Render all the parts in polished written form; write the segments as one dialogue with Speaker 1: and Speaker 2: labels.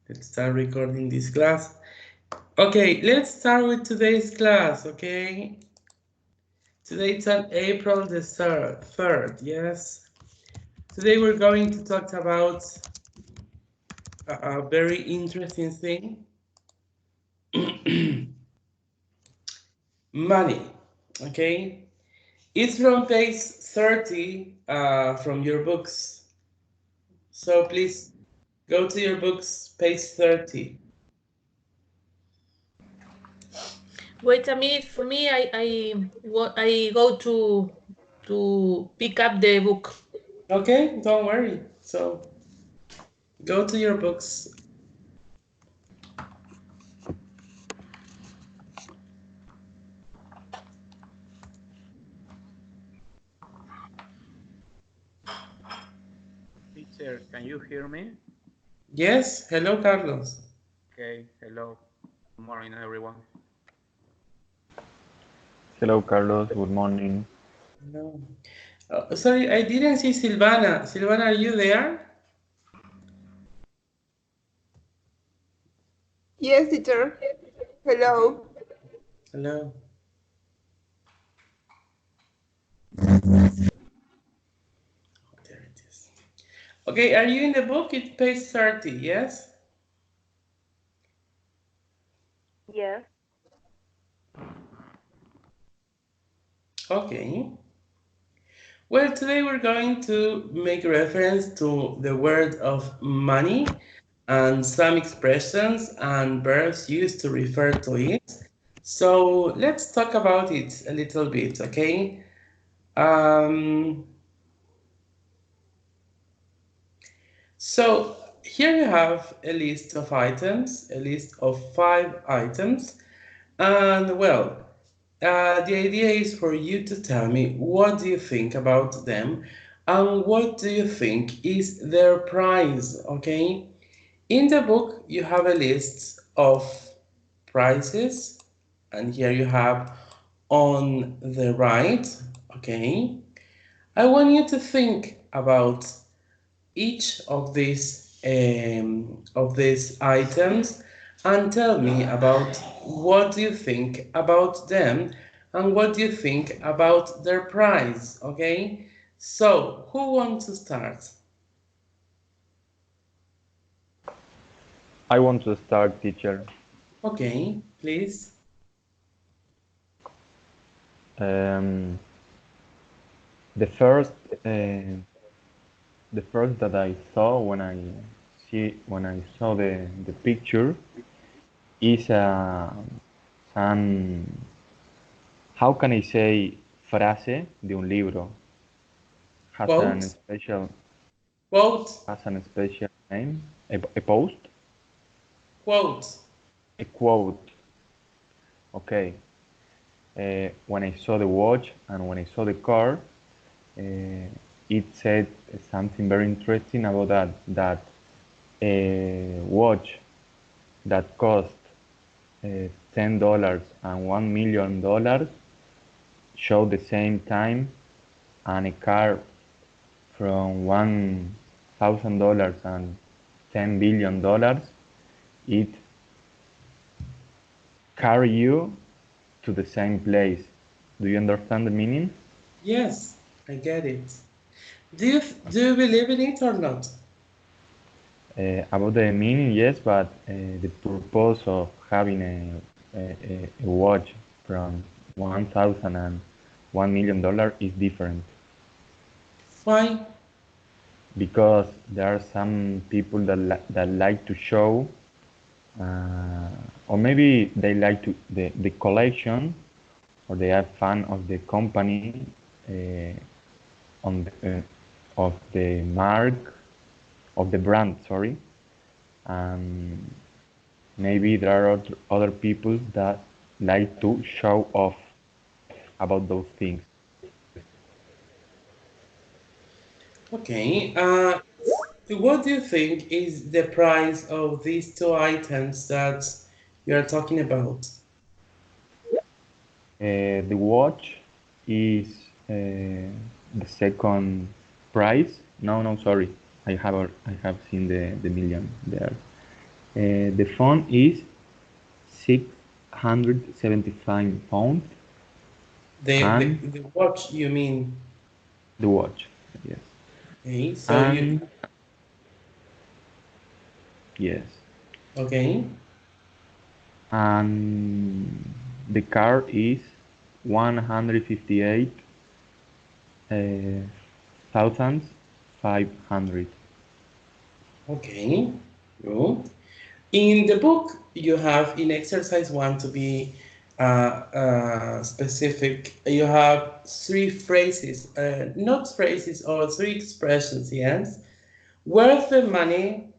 Speaker 1: Let's start recording this class. Okay, let's start with today's class, okay? Today it's on April the 3rd, yes? Today we're going to talk about a very interesting thing. Money, okay? It's from page 30 from your books. So please go to your books, page 30.
Speaker 2: Wait a minute for me. I go to pick up the book.
Speaker 1: Okay, don't worry. So go to your books.
Speaker 3: Teacher, can you hear me?
Speaker 1: Yes, hello, Carlos.
Speaker 3: Okay, hello. Good morning, everyone.
Speaker 4: Hello, Carlos. Good morning.
Speaker 1: No. Sorry, I didn't see Silvana. Silvana, are you there?
Speaker 5: Yes, teacher.
Speaker 1: Okay.
Speaker 5: Hello.
Speaker 1: Hello. There it is. Okay, are you in the book? It's page 30, yes?
Speaker 6: Yes.
Speaker 1: Okay. Well, today we're going to make reference to the word of money and some expressions and verbs used to refer to it. So let's talk about it a little bit, okay? Um, So here you have a list of items, a list of 5 items, and well, the idea is for you to tell me what do you think about them and what do you think is their price, okay? In the book, you have a list of prices, and here you have on the right, okay? I want you to think about each of these items and tell me about what you think about them and what you think about their price, okay? So who wants to start?
Speaker 4: I want to start, teacher.
Speaker 1: Okay, please.
Speaker 4: Um, the first, uh, the first that I saw when I saw the picture is some, how can I say, frase de un libro. Has an
Speaker 1: Quote,
Speaker 4: special
Speaker 1: quote,
Speaker 4: has an special name. A post,
Speaker 1: quote.
Speaker 4: a quote. Okay. When I saw the watch and when I saw the car, it said something very interesting about that a watch that cost $10 and $1 million show the same time, and a car from $1,000 and $10 billion, it carry you to the same place. Do you understand the meaning?
Speaker 1: Yes, I get it. Do you believe in it or not?
Speaker 4: About the meaning, yes, but the purpose of having a watch from 1,000 and $1 million is different,
Speaker 1: Why?
Speaker 4: because there are some people that like to show, uh, or maybe they like to the collection, or they have fun of the company, uh, on of the mark of the brand. Sorry, and maybe there are other people that like to show off about those things.
Speaker 1: Okay. What do you think is the price of these 2 items that you are talking about?
Speaker 4: The watch is the second price. No, no, sorry. I have seen the million there. The phone is 675 pounds.
Speaker 1: The watch, you mean?
Speaker 4: The watch, yes.
Speaker 1: Okay, so
Speaker 4: And yes.
Speaker 1: okay.
Speaker 4: And the car is 158,500.
Speaker 1: Okay, good. In the book, you have in exercise one to be specific. You have three phrases, not phrases, or three expressions. Yes, worth the money,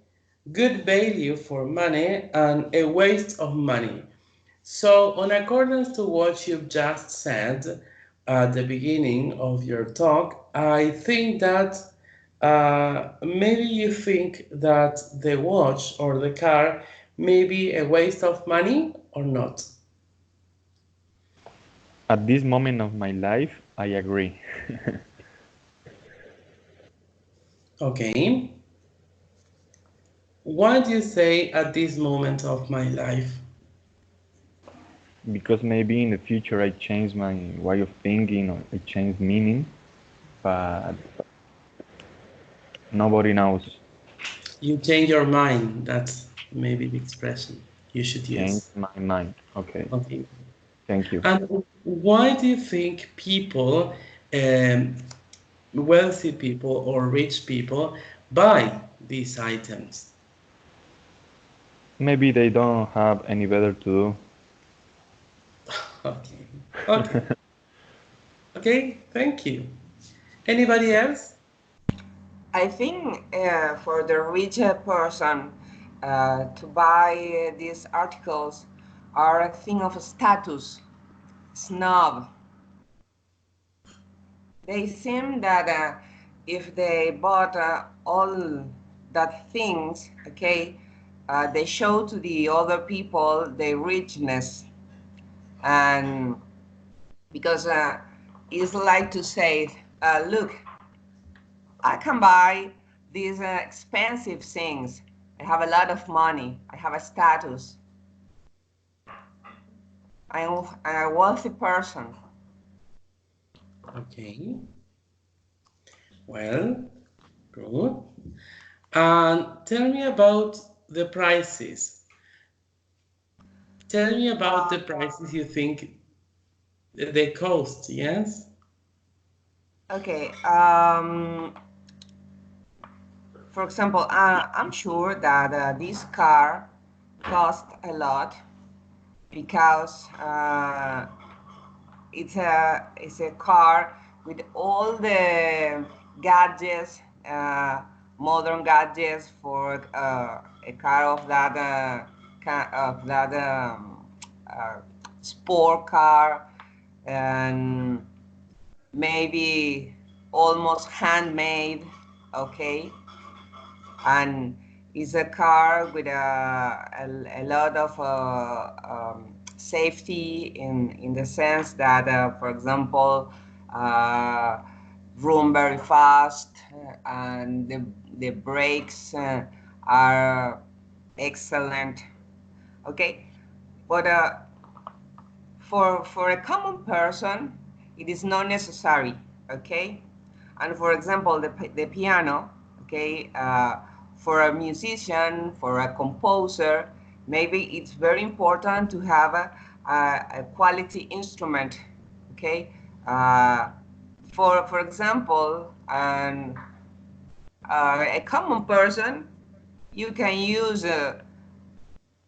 Speaker 1: good value for money, and a waste of money. So, on accordance to what you've just said at the beginning of your talk, I think that maybe you think that the watch or the car may be a waste of money or not.
Speaker 4: At this moment of my life, I agree.
Speaker 1: Okay. Why do you say at this moment of my life?
Speaker 4: Because maybe in the future I change my way of thinking or I change meaning, but nobody knows.
Speaker 1: You change your mind. That's maybe the expression you should
Speaker 4: Change
Speaker 1: use.
Speaker 4: my mind. Okay,
Speaker 1: Okay.
Speaker 4: thank you.
Speaker 1: And why do you think people, um, wealthy people or rich people, buy these items?
Speaker 4: Maybe they don't have any better to
Speaker 1: Okay. Okay. Okay. Thank you. Anybody else?
Speaker 5: I think for the richer person to buy these articles are a thing of status, snob. They seem that if they bought all that things, okay, they show to the other people their richness, and because it's like to say, look, I can buy these expensive things. I have a lot of money. I have a status. I'm a wealthy person.
Speaker 1: Okay. Well, good. And tell me about the prices. Tell me about the prices you think they cost, yes?
Speaker 5: Okay. For example, I'm sure that this car cost a lot because it's a car with all the gadgets, modern gadgets for a car of that uh, sport car, and maybe almost handmade. Okay, and it's a car with a lot of safety in the sense that, for example, room very fast, and the brakes are excellent. Okay, but for a common person, it is not necessary. Okay, and for example, the piano. Okay, for a musician, for a composer, maybe it's very important to have a quality instrument. Okay, for example, a common person, you can use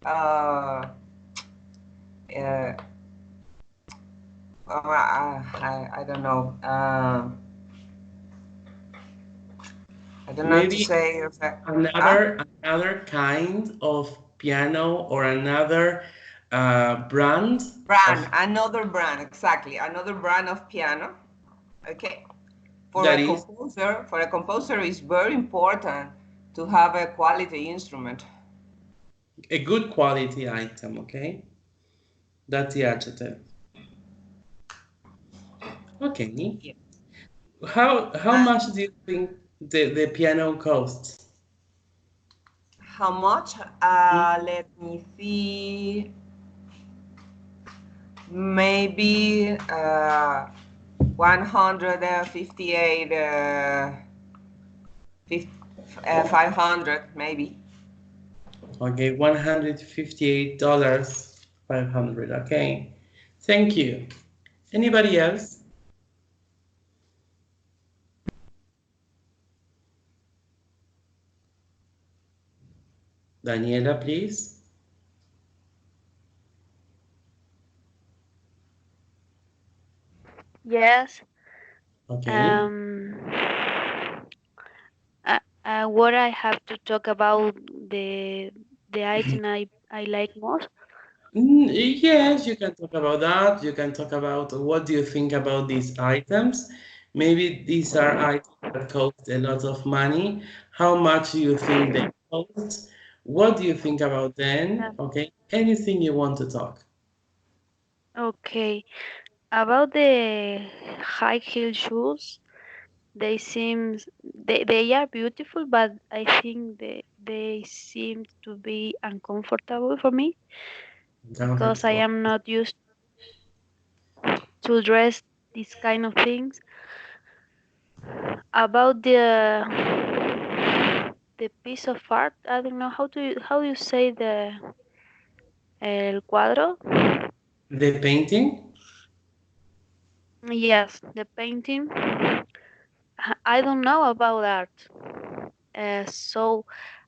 Speaker 5: uh, I don't know. I don't know how to
Speaker 1: Maybe
Speaker 5: say.
Speaker 1: another kind of piano or another brand
Speaker 5: Brand,
Speaker 1: of
Speaker 5: another brand, exactly, another brand of piano. Okay.
Speaker 1: that is
Speaker 5: For a composer, it's very important to have a quality instrument.
Speaker 1: a good quality item, okay? That's the adjective. Okay.
Speaker 5: Yeah.
Speaker 1: How much do you think the piano costs?
Speaker 5: How much? Let me see. Maybe 158, 500 maybe.
Speaker 1: Okay, $158, 500. Okay, thank you. Anybody else? Daniela, please.
Speaker 6: Yes.
Speaker 1: Okay.
Speaker 6: What I have to talk about the item I like most.
Speaker 1: Yes, you can talk about that. You can talk about what do you think about these items. Maybe these are items that cost a lot of money. How much do you think they cost? What do you think about them? Okay, anything you want to talk.
Speaker 6: Okay. About the high heel shoes, they are beautiful, but I think they seem to be uncomfortable for me because I
Speaker 1: Comfortable.
Speaker 6: am not used to dress these kind of things. About the piece of art, I don't know how do you say el cuadro.
Speaker 1: The painting?
Speaker 6: Yes, the painting. I don't know about art, so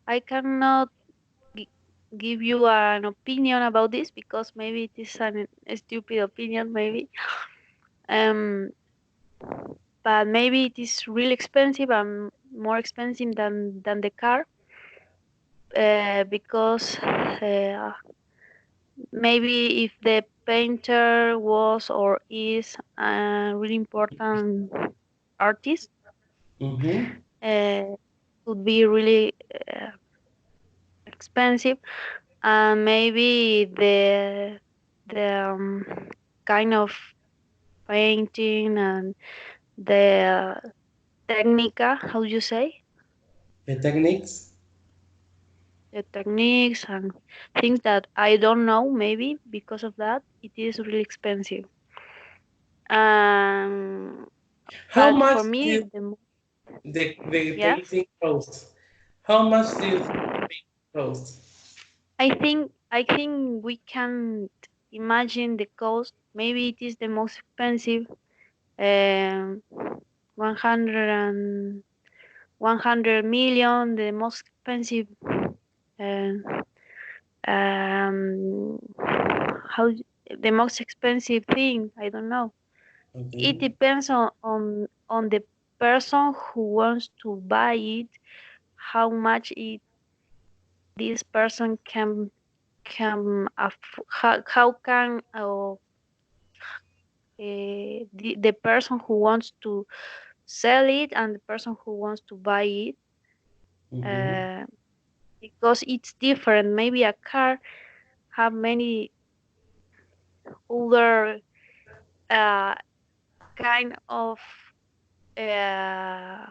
Speaker 6: I cannot gi- give you an opinion about this because maybe it is a stupid opinion, maybe. Um, but maybe it is really expensive and more expensive than the car, because maybe if the painter was or is a really important artist,
Speaker 1: Mm-hmm.
Speaker 6: would be really expensive, and maybe the kind of painting and the technica, how you say,
Speaker 1: The techniques?
Speaker 6: the techniques and things that I don't know, maybe because of that it is really expensive. Um,
Speaker 1: How
Speaker 6: but
Speaker 1: much
Speaker 6: for
Speaker 1: do
Speaker 6: me,
Speaker 1: you the
Speaker 6: yes,
Speaker 1: painting cost? How much do you think the painting cost?
Speaker 6: I think we can imagine the cost. Maybe it is the most expensive. Um, 100 and 100 million, the most expensive. Uh, um, how the most expensive thing? I don't know. It
Speaker 1: Okay.
Speaker 6: depends on the person who wants to buy it, how much this person can how can the person who wants to sell it and the person who wants to buy it,
Speaker 1: Mm-hmm.
Speaker 6: uh, because it's different. Maybe a car have many other uh, kind of uh,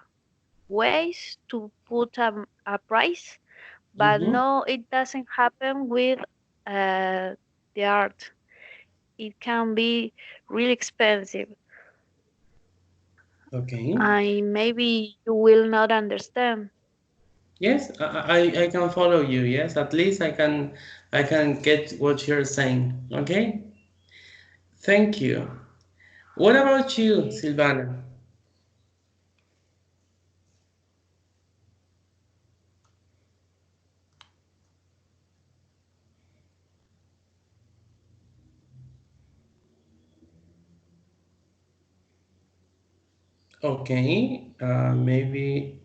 Speaker 6: ways to put a price, but
Speaker 1: Mm-hmm.
Speaker 6: no, it doesn't happen with uh, the art. It can be really expensive.
Speaker 1: Okay.
Speaker 6: I maybe you will not understand.
Speaker 1: Yes, I can follow you. Yes, at least I can get what you're saying. Okay. Thank you. What about you,
Speaker 6: Okay.
Speaker 1: Silvana? Okay. Maybe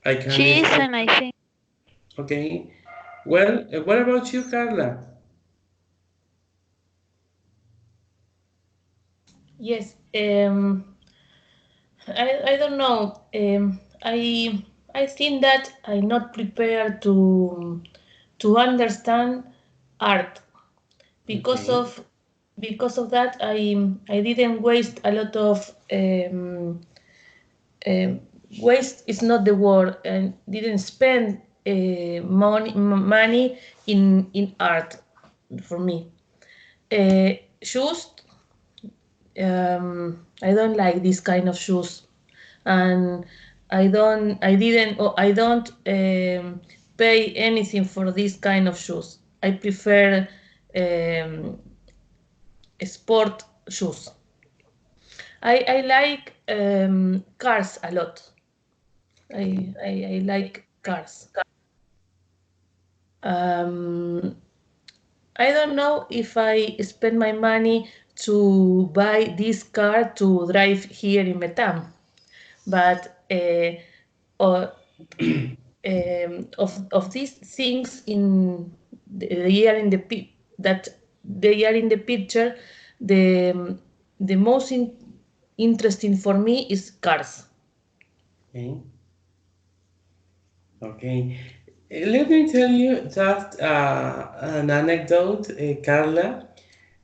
Speaker 1: I can
Speaker 6: She
Speaker 1: listen.
Speaker 6: isn't, I think.
Speaker 1: Okay. Well, what about you, Carla?
Speaker 2: Yes. I don't know. I think that I'm not prepared to understand art because
Speaker 1: Okay.
Speaker 2: of that I didn't waste a lot of waste is not the word, and didn't spend money in art for me. Shoes, I don't like this kind of shoes, and I don't pay anything for this kind of shoes. I prefer sport shoes. I like cars a lot. I like cars. I don't know if I spend my money to buy this car to drive here in Metam, but of these things in the are in the that they are in the picture, the most interesting for me is cars.
Speaker 1: Okay. Okay. Let me tell you just an anecdote, Carla,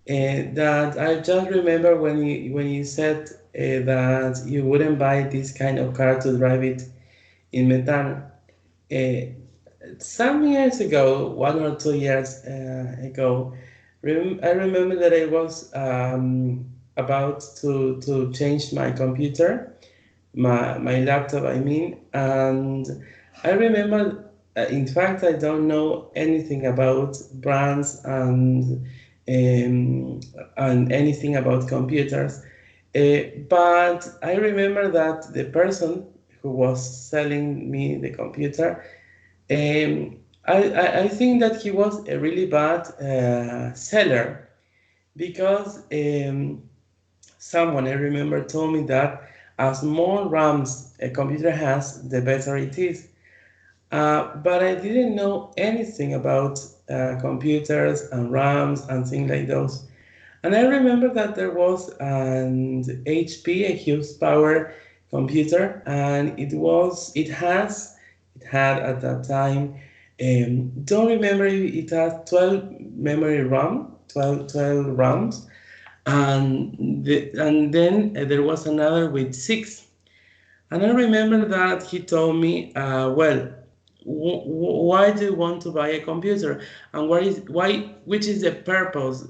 Speaker 1: that I just remember when you said that you wouldn't buy this kind of car to drive it in Metan. Some years ago, 1 or 2 years ago, I remember that I was about to change my computer, my laptop, I mean, and I remember, in fact, I don't know anything about brands and anything about computers, but I remember that the person who was selling me the computer, I think that he was a really bad seller because someone I remember told me that as more RAMs a computer has, the better it is. But I didn't know anything about computers and RAMs and things like those. And I remember that there was an HP, a Hughes Power computer, and it had at that time, don't remember if it had 12 memory RAM, 12 RAMs, and then there was another with 6. And I remember that he told me, well, why do you want to buy a computer, and which is the purpose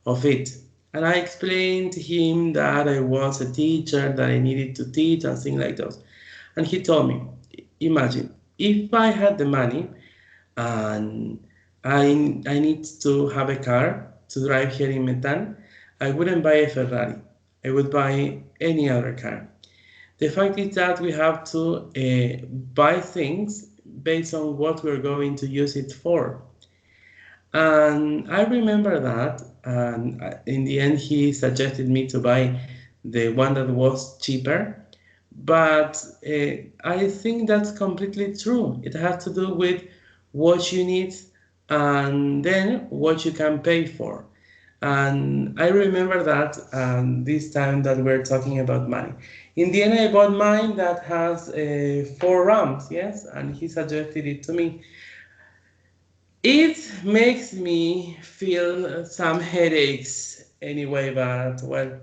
Speaker 1: of it? And I explained to him that I was a teacher, that I needed to teach and things like those. And he told me, imagine if I had the money and I need to have a car to drive here in Metan, I wouldn't buy a Ferrari. I would buy any other car. The fact is that we have to buy things based on what we're going to use it for. And I remember that, and in the end, he suggested me to buy the one that was cheaper. But I think that's completely true. It has to do with what you need and then what you can pay for. And I remember that this time that we're talking about money. In the end, I bought mine that has 4 RAMs, yes, and he suggested it to me. It makes me feel some headaches anyway, but well,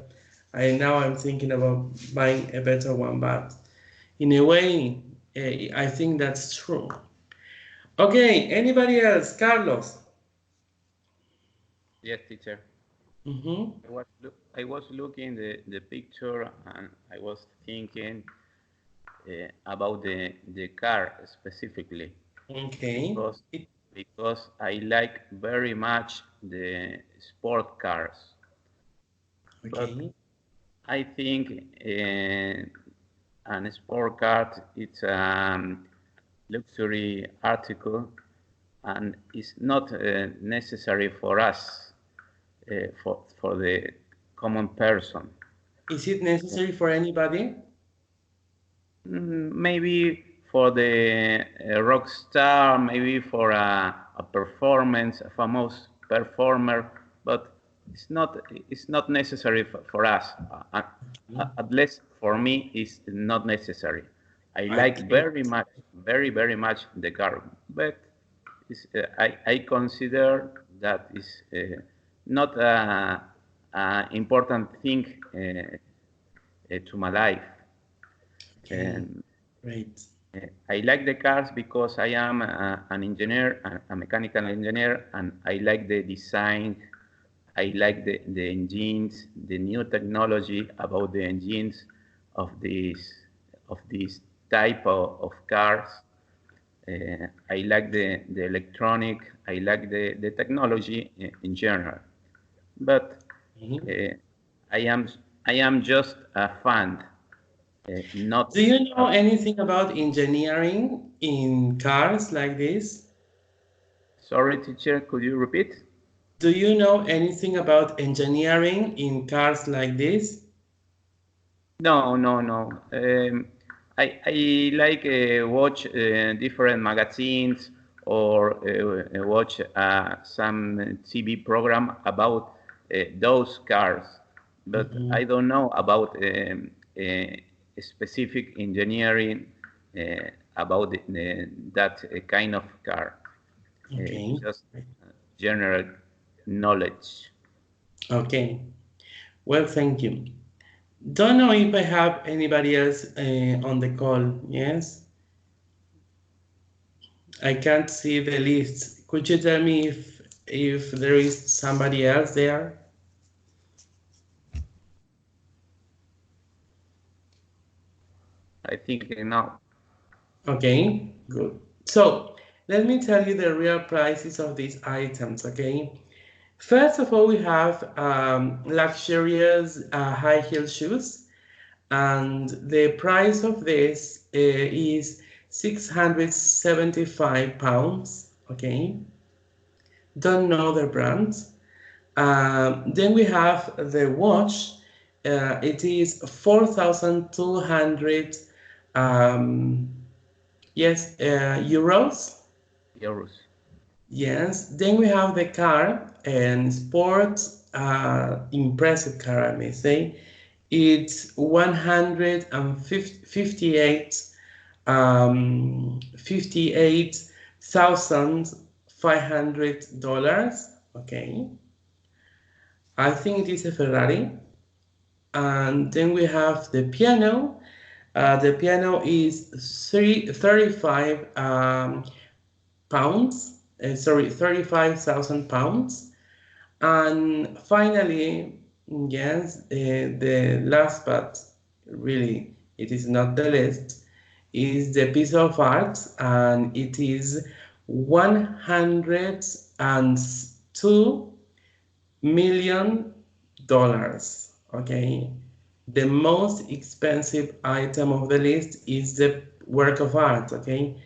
Speaker 1: now I'm thinking about buying a better one, but in a way, I think that's true. Okay, anybody else? Carlos?
Speaker 3: Yes, teacher.
Speaker 1: Mm-hmm.
Speaker 3: I was looking the picture and I was thinking about the car specifically.
Speaker 1: Okay.
Speaker 3: Because I like very much the sport cars.
Speaker 1: Okay.
Speaker 3: But I think an sport car it's a luxury article and it's not necessary for us, for the common person.
Speaker 1: Is it necessary for anybody?
Speaker 3: Maybe for the rock star, maybe for a performance, a famous performer, but it's not necessary for us. At least for me, it's not necessary. I like very much, very much the car, but I consider that is not a important thing to my life.
Speaker 1: Okay. Great.
Speaker 3: I like the cars because I am an engineer, a mechanical engineer, and I like the design. I like the engines, the new technology about the engines of this type of cars. I like the electronic. I like the technology in general. But uh, I am I am just a fan, not.
Speaker 1: Do you know anything about engineering in cars like this?
Speaker 3: Sorry, teacher, could you repeat?
Speaker 1: Do you know anything about engineering in cars like this?
Speaker 3: No, no, no. I like watch different magazines or watch some TV program about those cars, but I don't know about specific engineering about that kind of car.
Speaker 1: Okay.
Speaker 3: Just general knowledge.
Speaker 1: Okay. Well, thank you. Don't know if I have anybody else on the call. Yes, I can't see the list. Could you tell me if there is somebody else there?
Speaker 3: I think no.
Speaker 1: Okay, good. So let me tell you the real prices of these items. Okay. First of all, we have luxurious high heel shoes, and the price of this is 675 pounds. Okay, don't know the brands. Then we have the watch. It is 4,200 um, yes euros.
Speaker 3: Euros.
Speaker 1: Yes. Then we have the car and sports impressive car, I may say. It's 158 $58,500. Okay. I think it is a Ferrari. And then we have the piano. The piano is 35 pounds. Sorry, 35,000 pounds. And finally, yes, the last but really it is not the least, is the piece of art, and it is $102 million. Okay, the most expensive item of the list is the work of art. Okay,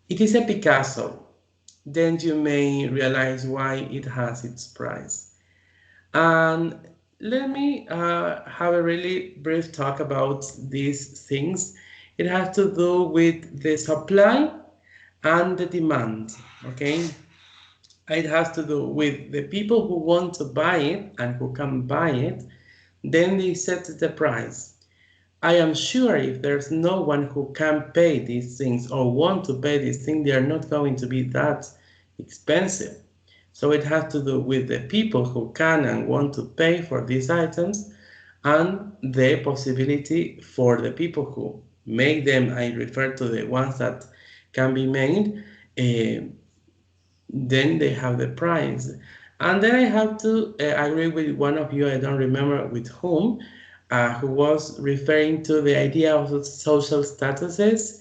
Speaker 1: it is a Picasso. Then you may realize why it has its price. And let me have a really brief talk about these things. It has to do with the supply and the demand. Okay, it has to do with the people who want to buy it and who can buy it. Then they set the price. I am sure if there's no one who can pay these things or want to pay these things, they are not going to be that expensive. So it has to do with the people who can and want to pay for these items and the possibility for the people who make them. I refer to the ones that can be made. Then they have the price. And then I have to agree with one of you, I don't remember with whom, who was referring to the idea of social statuses.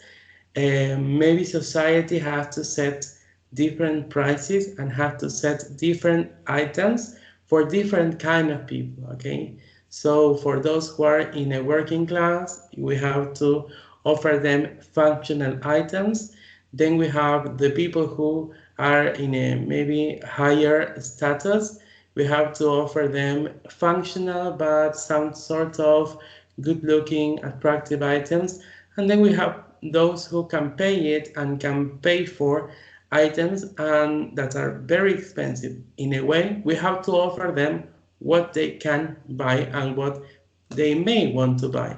Speaker 1: Maybe society has to set different prices and have to set different items for different kind of people. Okay, so for those who are in a working class, we have to offer them functional items. Then we have the people who are in a maybe higher status. We have to offer them functional but some sort of good looking attractive items. And then we have those who can pay it and can pay for items and that are very expensive. In a way, we have to offer them what they can buy and what they may want to buy.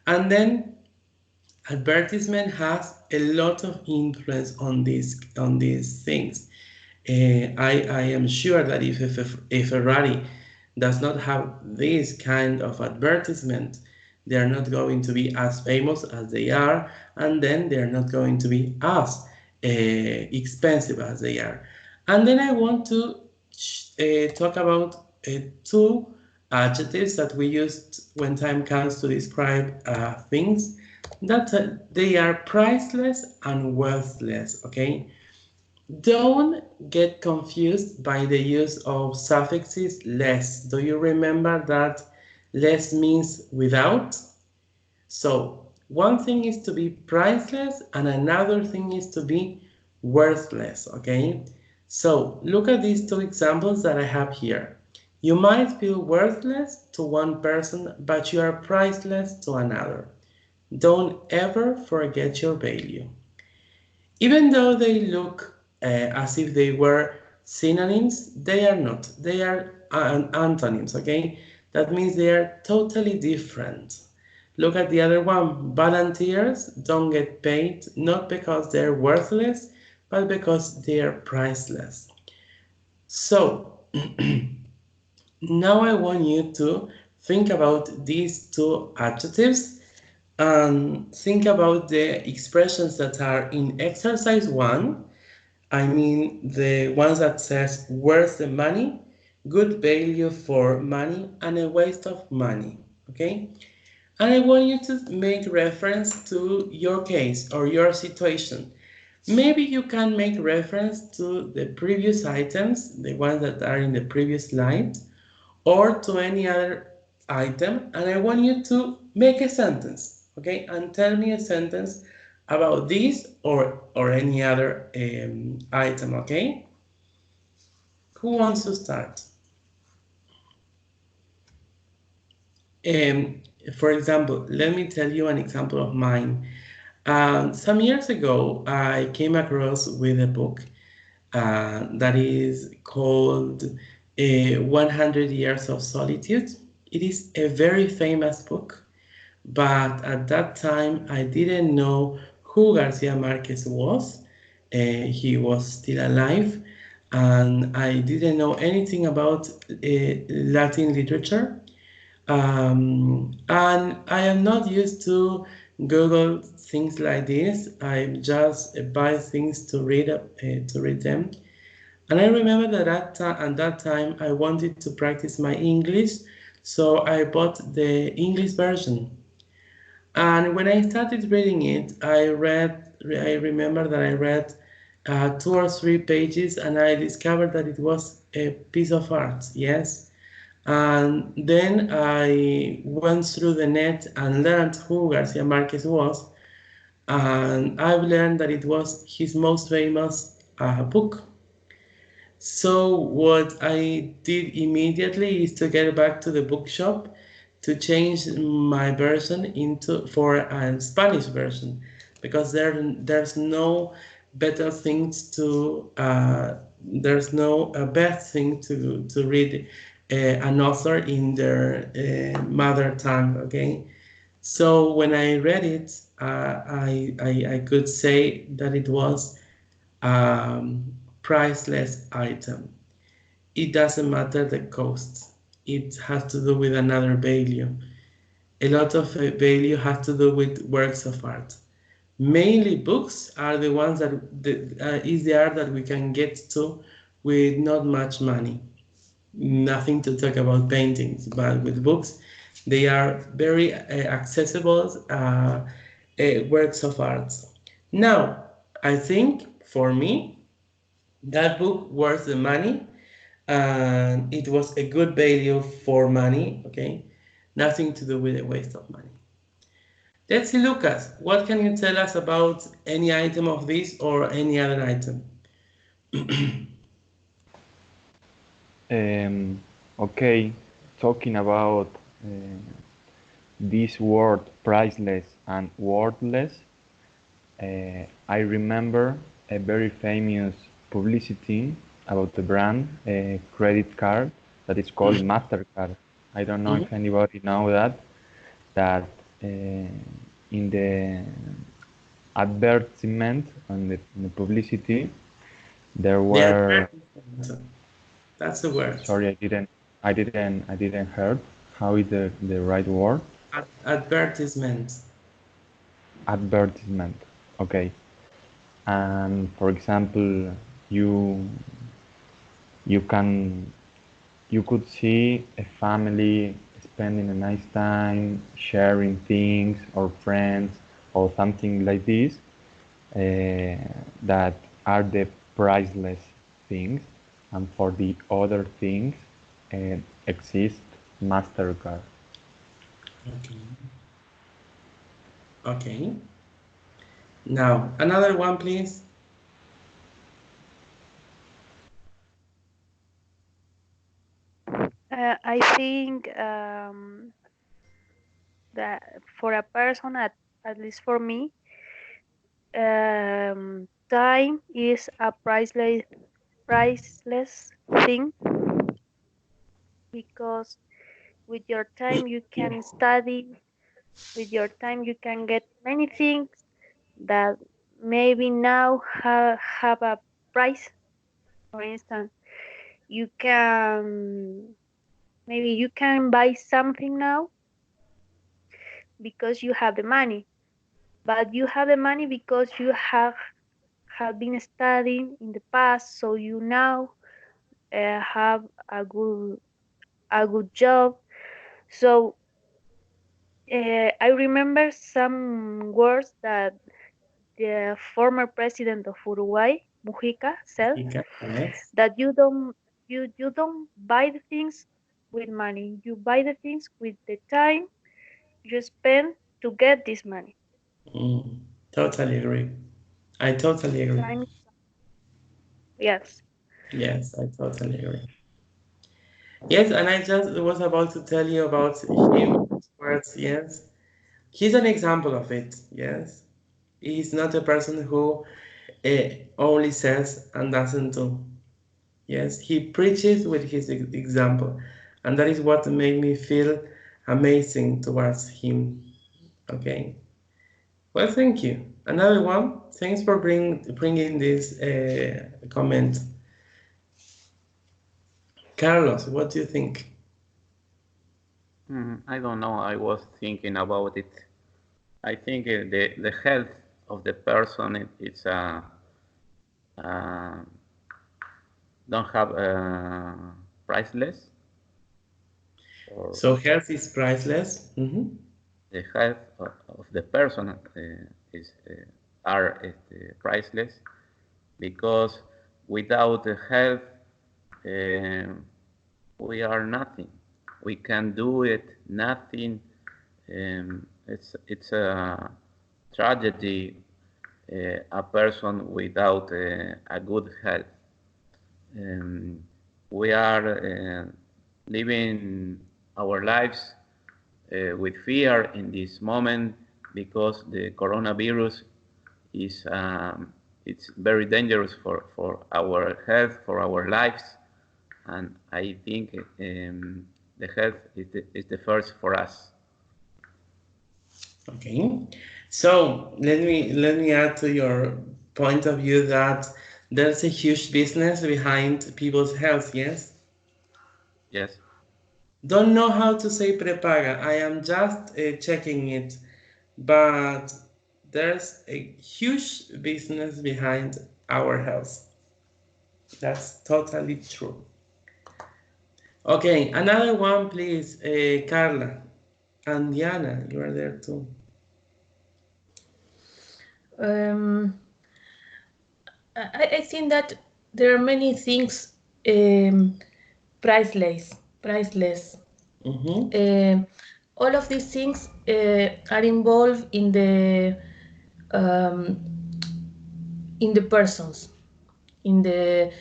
Speaker 1: And then advertisement has a lot of influence on these things. I am sure that if a Ferrari does not have this kind of advertisement, They are not going to be as famous as they are, and then they are not going to be as expensive as they are. And then I want to talk about two adjectives that we use when time comes to describe things, that they are priceless and worthless, okay? Don't get confused by the use of suffixes less. Do you remember that less means without? So one thing is to be priceless and another thing is to be worthless, okay? So look at these two examples that I have here. You might feel worthless to one person, but you are priceless to another. Don't ever forget your value. Even though they look as if they were synonyms, they are not. They are antonyms, okay? That means they are totally different. Look at the other one. Volunteers don't get paid not because they're worthless, but because they are priceless. So, now I want you to think about these two adjectives and think about the expressions that are in exercise 1. I mean the ones that says worth the money, good value for money, and a waste of money, okay? And I want you to make reference to your case or your situation. Maybe you can make reference to the previous items, the ones that are in the previous slide, or to any other item, and I want you to make a sentence, okay? And tell me a sentence about this or any other item, okay? Who wants to start? For example, let me tell you an example of mine. Some years ago, I came across with a book that is called 100 Years of Solitude. It is a very famous book, but at that time I didn't know who Garcia Marquez was. He was still alive, and I didn't know anything about Latin literature. And I am not used to Google things like this. I just buy things to read them. And I remember that at that time I wanted to practice my English, so I bought the English version. And when I started reading it, I remember that I read 2 or 3 pages, and I discovered that it was a piece of art. Yes. And then I went through the net and learned who Garcia Marquez was, and I've learned that it was his most famous book. So what I did immediately is to get back to the bookshop to change my version into for a Spanish version, because there's no better things to there's no best thing to read an author in their mother tongue. Okay, so when I read it, I could say that it was priceless item. It doesn't matter the cost. It has to do with another value. A lot of value has to do with works of art. Mainly books are the ones that is the art that we can get to with not much money. Nothing to talk about paintings, but with books, they are very accessible works of art. Now, I think for me, that book worth the money, and it was a good value for money, okay? Nothing to do with a waste of money. Let's see, Lucas, what can you tell us about any item of this or any other item?
Speaker 4: Okay, talking about this word priceless and worthless, I remember a very famous publicity about the brand, a credit card that is called MasterCard. I don't know if anybody know that in the advertisement and the publicity there were.
Speaker 1: That's the word.
Speaker 4: Sorry, I didn't heard. How is the right word?
Speaker 1: Advertisement.
Speaker 4: Advertisement. Okay. And for example, you you can you could see a family spending a nice time, sharing things, or friends, or something like this, that are the priceless things, and for the other things exist Mastercard.
Speaker 1: Okay. Okay. Now, another one, please.
Speaker 6: I think that for a person, at least for me, time is a priceless thing, because with your time you can study, with your time you can get many things that maybe now have a price. For instance, you can maybe you can buy something now because you have the money, but you have the money because you have been studying in the past, so you now have a good job. So I remember some words that the former president of Uruguay, Mujica, said,
Speaker 1: Yes.
Speaker 6: that you don't buy the things with money. You buy the things with the time you spend to get this money.
Speaker 1: Mm, totally agree. I totally agree.
Speaker 6: Time, yes.
Speaker 1: Yes, I totally agree. Yes, and I just was about to tell you about him words. Yes, he's an example of it. Yes, he's not a person who only says and doesn't do. Yes, he preaches with his example, and that is what made me feel amazing towards him. Okay. Well, thank you. Another one. Thanks for bringing this comment. Carlos, what do you think?
Speaker 3: I don't know. I was thinking about it. I think the health of the person it's uh, don't have priceless, or
Speaker 1: So health is priceless.
Speaker 3: the health of the person is are priceless, because without the health uh, we are nothing. We can do it nothing. It's a tragedy, a person without a good health. Um, we are living our lives with fear in this moment, because the coronavirus is it's very dangerous for our health, for our lives, and I think the health is the first for us.
Speaker 1: Okay. So let me add to your point of view that there's a huge business behind people's health. Yes.
Speaker 3: Yes.
Speaker 1: Don't know how to say prepaga. I am just checking it, but there's a huge business behind our health. That's totally true. Okay, another one, please, Carla. And Diana, you are there too.
Speaker 2: Um, I think that there are many things priceless, priceless.
Speaker 1: Mm-hmm.
Speaker 2: All of these things are involved um, in the persons, in the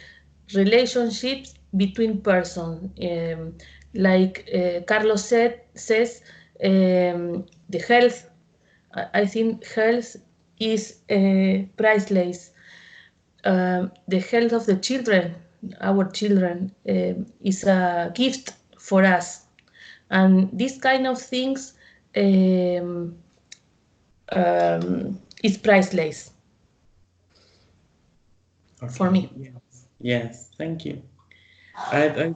Speaker 2: relationships between persons. Like Carlos says, the health. I think health is priceless. The health of the children, our children, is a gift for us, and these kind of things um, is priceless for
Speaker 1: Okay.
Speaker 2: me.
Speaker 1: Yes. Yes. Thank you. I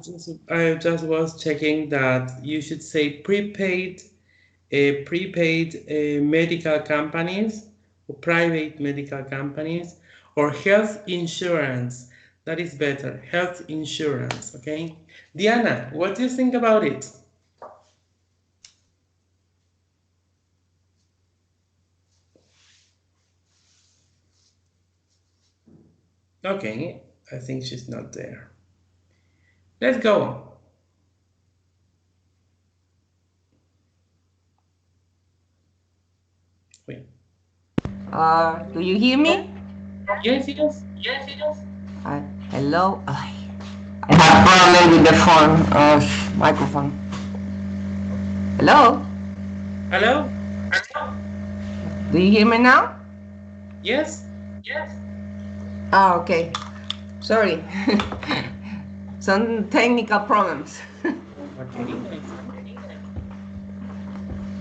Speaker 1: just was checking that you should say prepaid prepaid medical companies, or private medical companies, or health insurance. That is better, health insurance, okay? Diana, what do you think about it? Okay, I think she's not there. Let's go. Wait.
Speaker 5: Do you hear me?
Speaker 1: Yes, yes.
Speaker 5: Hello? I have problem with the phone, microphone. Hello?
Speaker 1: Hello?
Speaker 5: Do you hear me now?
Speaker 1: Yes?
Speaker 5: Ah, okay. Sorry. Some technical problems.
Speaker 1: Okay.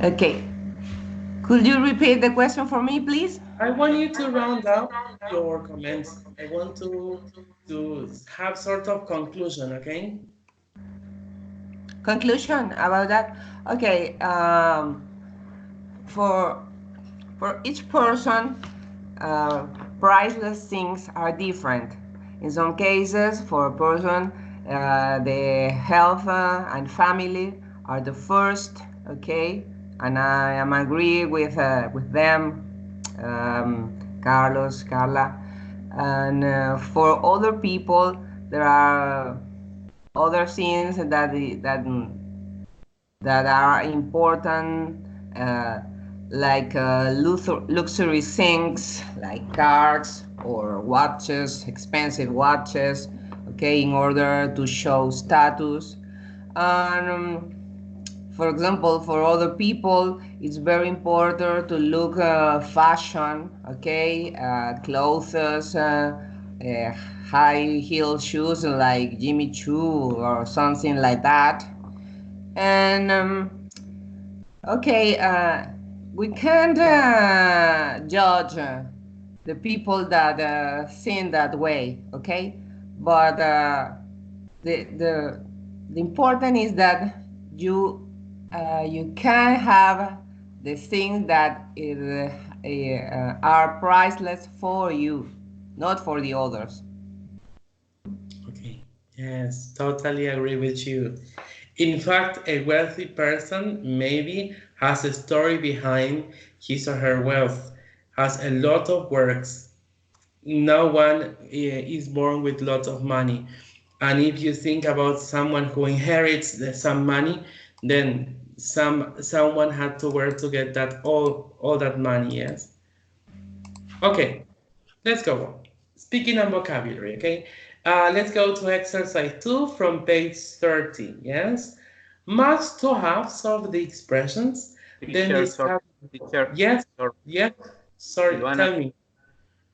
Speaker 5: Okay. Could you repeat the question for me, please?
Speaker 1: I want you to round out your comments. I want to have sort of conclusion, okay?
Speaker 5: Conclusion about that? Okay. For each person, priceless things are different. In some cases, for a person, the health and family are the first, okay? And I am agree with them, Carlos, Carla. And for other people, there are other things that are important, like luxury things like cars or watches, expensive watches, okay, in order to show status. And for example, for other people, it's very important to look fashion, okay, clothes, high heel shoes like Jimmy Choo or something like that. And okay, we can't judge the people that think that way, okay? But the important is that you can have the things that are priceless for you, not for the others.
Speaker 1: Okay. Yes, totally agree with you. In fact, a wealthy person maybe has a story behind his or her wealth, has a lot of works. No one is born with lots of money. And if you think about someone who inherits some money, then someone had to work to get that all that money, yes. Okay, let's go on. Speaking of vocabulary, okay? Let's go to exercise 2 from page 30, yes? Must to have solved the expressions, then
Speaker 3: Teacher,
Speaker 1: discuss.
Speaker 3: teacher.
Speaker 1: Yes, yes, sorry,
Speaker 3: Silvana,
Speaker 1: tell me.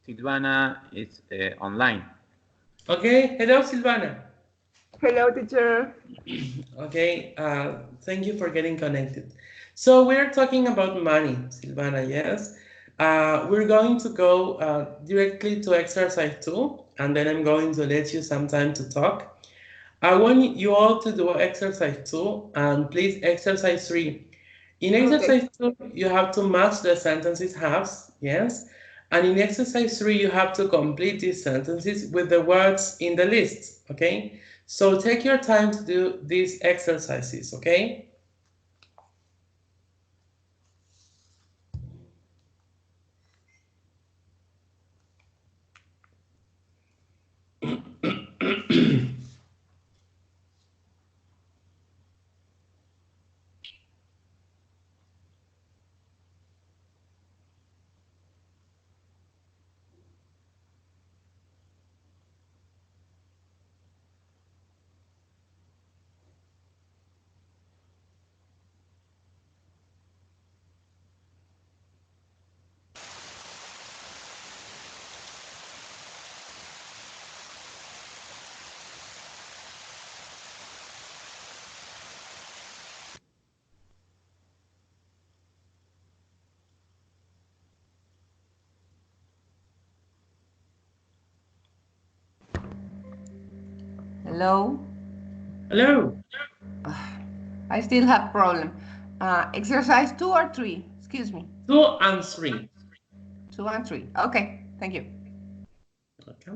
Speaker 3: Silvana is online.
Speaker 1: Okay, hello, Silvana.
Speaker 5: Hello, teacher.
Speaker 1: Okay, thank you for getting connected. So we're talking about money, Silvana, yes? We're going to go directly to exercise 2, and then I'm going to let you some time to talk. I want you all to do exercise 2, and please exercise 3. In exercise 2, you have to match the sentences halves, yes? And in exercise 3, you have to complete these sentences with the words in the list, okay? So take your time to do these exercises, okay?
Speaker 5: Hello.
Speaker 1: Hello.
Speaker 5: I still have problem. Exercise 2 or 3? Excuse me.
Speaker 1: 2 and 3.
Speaker 5: 2 and 3. Okay, thank you.
Speaker 1: Okay.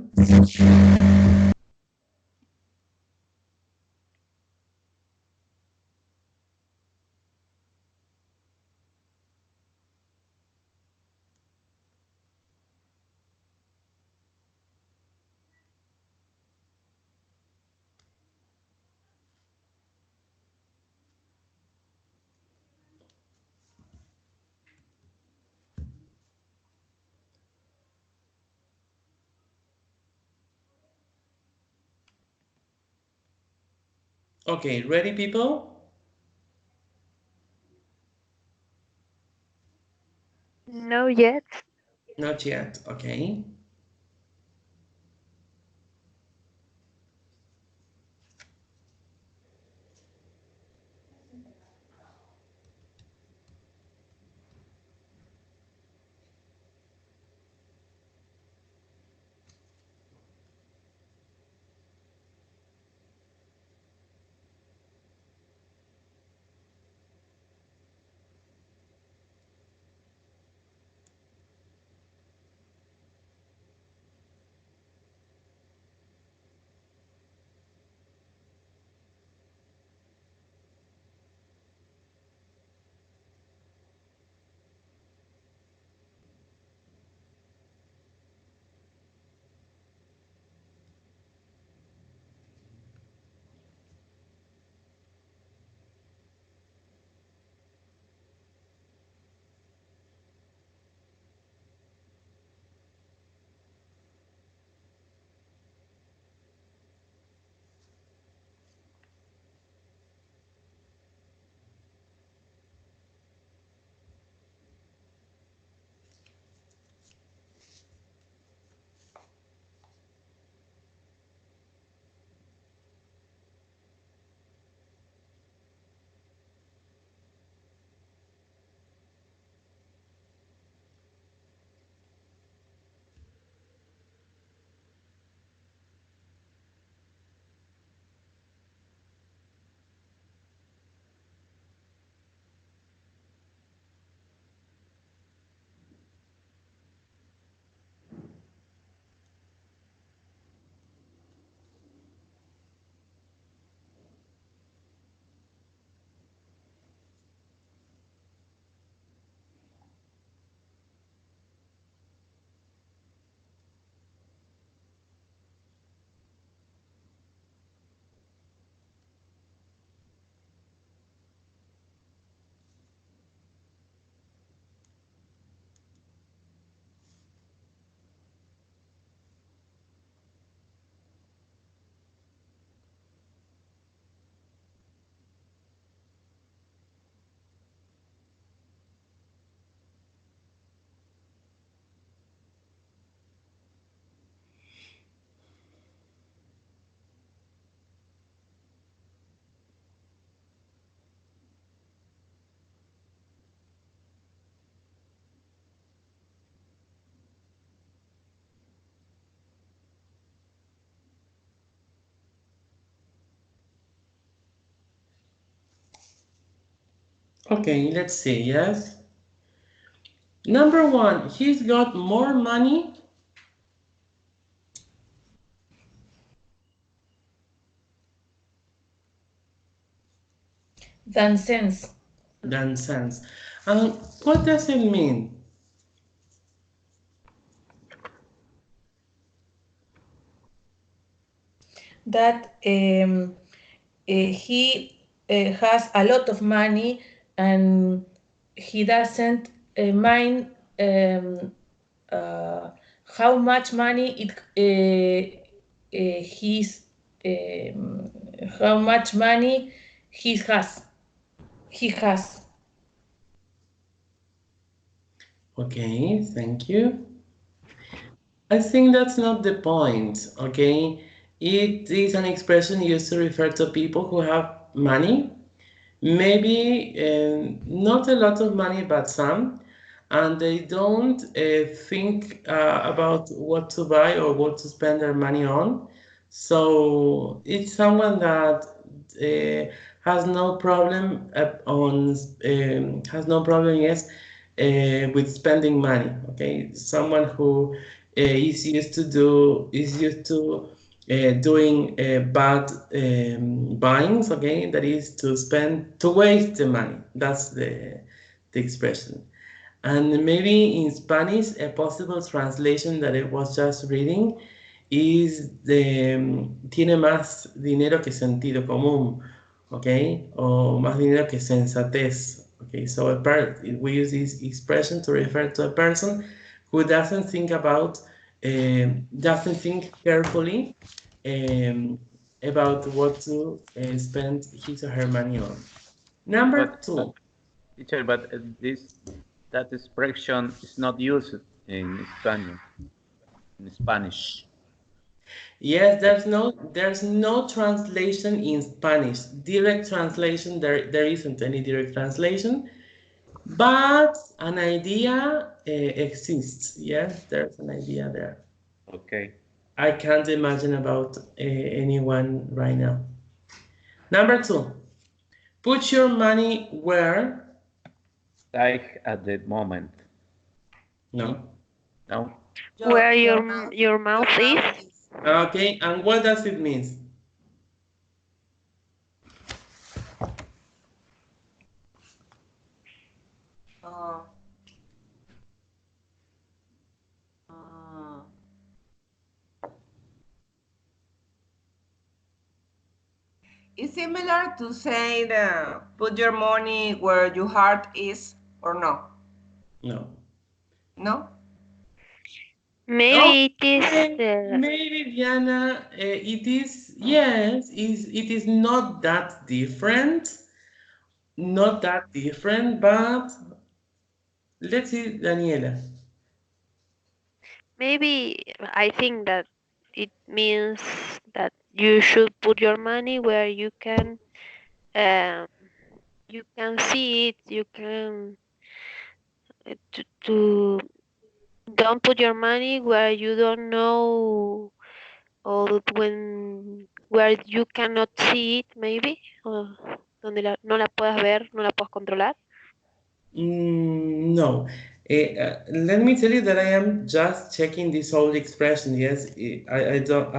Speaker 1: Okay, ready, people?
Speaker 6: No yet.
Speaker 1: Not yet, okay. Okay, let's see, yes? Number 1, he's got more money
Speaker 2: than sense.
Speaker 1: than sense. And what does it mean?
Speaker 2: That he has a lot of money and he doesn't mind how much money how much money he has.
Speaker 1: Okay, thank you. I think that's not the point, okay? It is an expression used to refer to people who have money, maybe not a lot of money, but some, and they don't think about what to buy or what to spend their money on. So it's someone that has no problem yes, with spending money. Okay, someone who is used to doing bad buyings. Okay, that is to waste the money. That's the expression. And maybe in Spanish, a possible translation that I was just reading is tiene más dinero que sentido común, okay? O más dinero que sensatez, okay? So we use this expression to refer to a person who doesn't think carefully about what to spend his or her money on. Number two.
Speaker 3: Teacher, but that expression is not used in Spanish.
Speaker 1: Yes, there's no translation in Spanish. Direct translation, there isn't any direct translation, but an idea exists. Yes, there's an idea there.
Speaker 3: Okay.
Speaker 1: I can't imagine about anyone right now. Number two, put your money where?
Speaker 3: Like at the moment.
Speaker 1: No.
Speaker 3: No.
Speaker 6: Where your mouth is.
Speaker 1: Okay, and what does it mean?
Speaker 5: It's similar to say put your money where your heart is, or no?
Speaker 1: No.
Speaker 5: No?
Speaker 6: Maybe it is.
Speaker 1: Maybe Diana, it is, yes, it is not that different. Not that different, but let's see, Daniela.
Speaker 6: Maybe I think that it means that you should put your money where you can see it. You can to don't put your money where you don't know, or where you cannot see it, maybe, o donde no la puedas ver, no la puedas controlar.
Speaker 1: No. Let me tell you that I am just checking this old expression. Yes, I don't.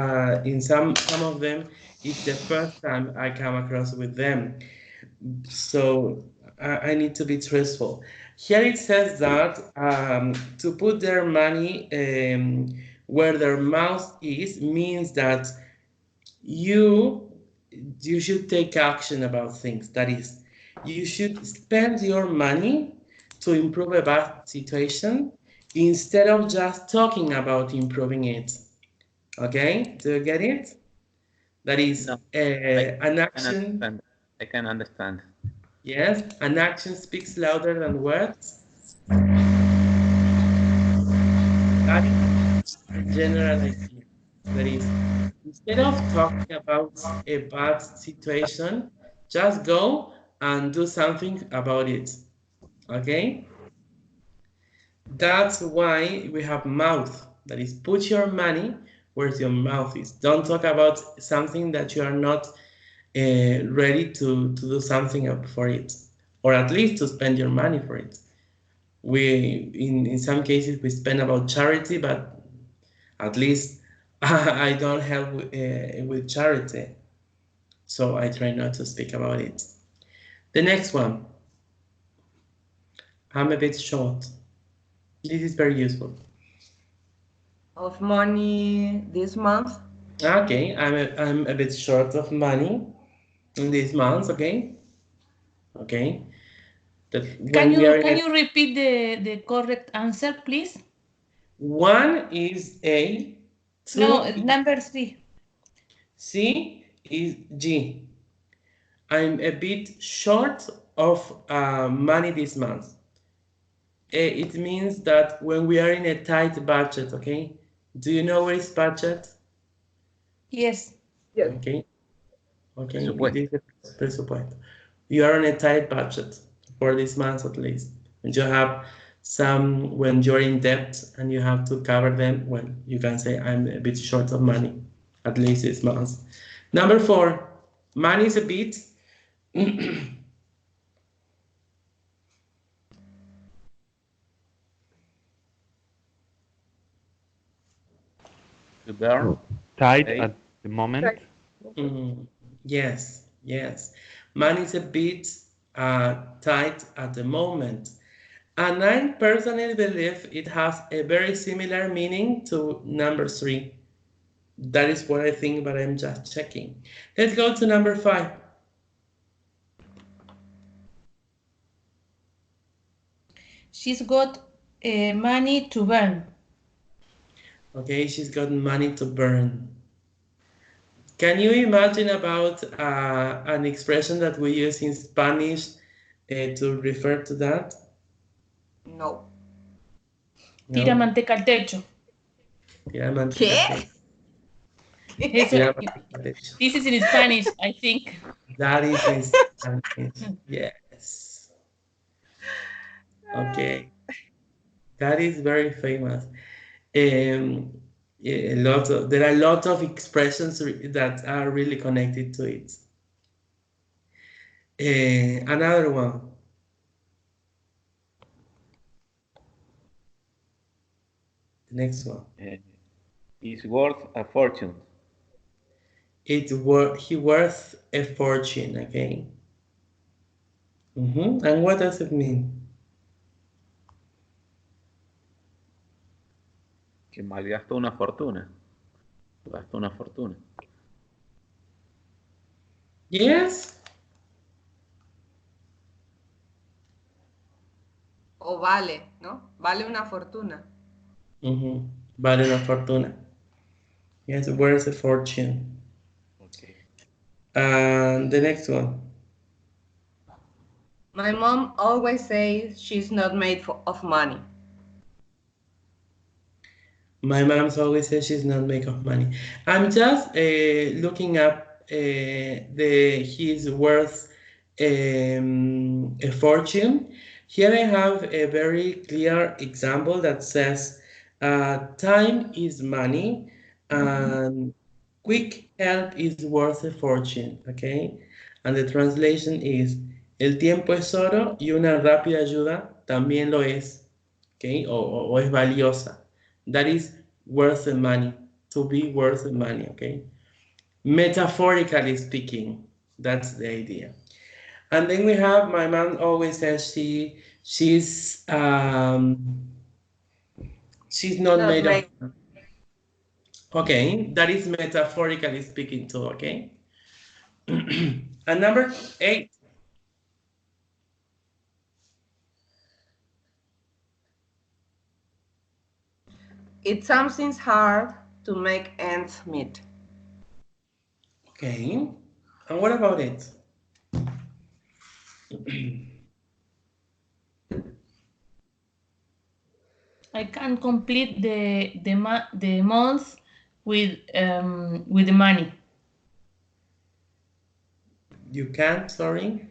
Speaker 1: In some of them, it's the first time I come across with them, so I need to be truthful. Here it says that to put their money where their mouth is means that you should take action about things. That is, you should spend your money to improve a bad situation instead of just talking about improving it. Okay, do you get it? That is
Speaker 3: No,
Speaker 1: an action.
Speaker 3: I can understand.
Speaker 1: Yes, an action speaks louder than words. That is a general idea. That is, instead of talking about a bad situation, just go and do something about it. Okay? That's why we have mouth. That is, put your money where your mouth is. Don't talk about something that you are not ready to do something for it, or at least to spend your money for it. We, in some cases, we spend about charity, but at least I don't help with charity, so I try not to speak about it. The next one, I'm a bit short. This is very useful.
Speaker 5: Of money this month?
Speaker 1: Okay, I'm a bit short of money in this month. Okay, okay.
Speaker 2: Can you repeat the correct answer, please?
Speaker 1: One is A.
Speaker 2: No, number 3.
Speaker 1: C is G. I'm a bit short of money this month. It means that when we are in a tight budget, okay? Do you know what is budget?
Speaker 2: Yes.
Speaker 5: Yes.
Speaker 1: Okay. Okay. This is presupuesto. You are on a tight budget for this month at least. And you have when you're in debt and you have to cover them, well, you can say I'm a bit short of money, at least this month. Number 4, money is a bit.
Speaker 3: To burn.
Speaker 4: Tight
Speaker 3: Okay.
Speaker 4: at the moment.
Speaker 1: Yes, yes. Man is a bit tight at the moment. And I personally believe it has a very similar meaning to number 3. That is what I think, but I'm just checking. Let's go to number 5.
Speaker 2: She's got money to burn.
Speaker 1: Okay, she's got money to burn. Can you imagine about an expression that we use in Spanish to refer to that?
Speaker 5: No.
Speaker 2: Tira
Speaker 1: No?
Speaker 2: manteca al techo.
Speaker 1: Tira manteca al techo. Tira manteca al techo.
Speaker 2: This is in Spanish, I think.
Speaker 1: That is in Spanish. Yes. Okay. That is very famous. There are a lot of expressions that are really connected to it. Another one. The next one.
Speaker 3: Is worth a fortune.
Speaker 1: He worth a fortune, okay? And what does it mean?
Speaker 3: Que malgastó una fortuna. Gastó una fortuna.
Speaker 1: Yes?
Speaker 5: O vale, ¿no? Vale una fortuna.
Speaker 1: Vale una fortuna. Yes, worth a fortune.
Speaker 3: Okay.
Speaker 1: And the next one.
Speaker 5: My mom always says she's not made of money.
Speaker 1: My mom's always says she's not made of money. I'm just looking up his worth a fortune. Here I have a very clear example that says time is money and quick help is worth a fortune, okay? And the translation is el tiempo es oro y una rápida ayuda también lo es, okay? O es valiosa. That is worth the money, to be worth the money, okay? Metaphorically speaking, that's the idea. And then we have, my mom always says she's not made of. Okay, that is metaphorically speaking too, okay? And number 8.
Speaker 5: It's something hard to make ends meet.
Speaker 1: Okay, and what about it?
Speaker 2: I can complete the month with the money.
Speaker 1: You can't, sorry?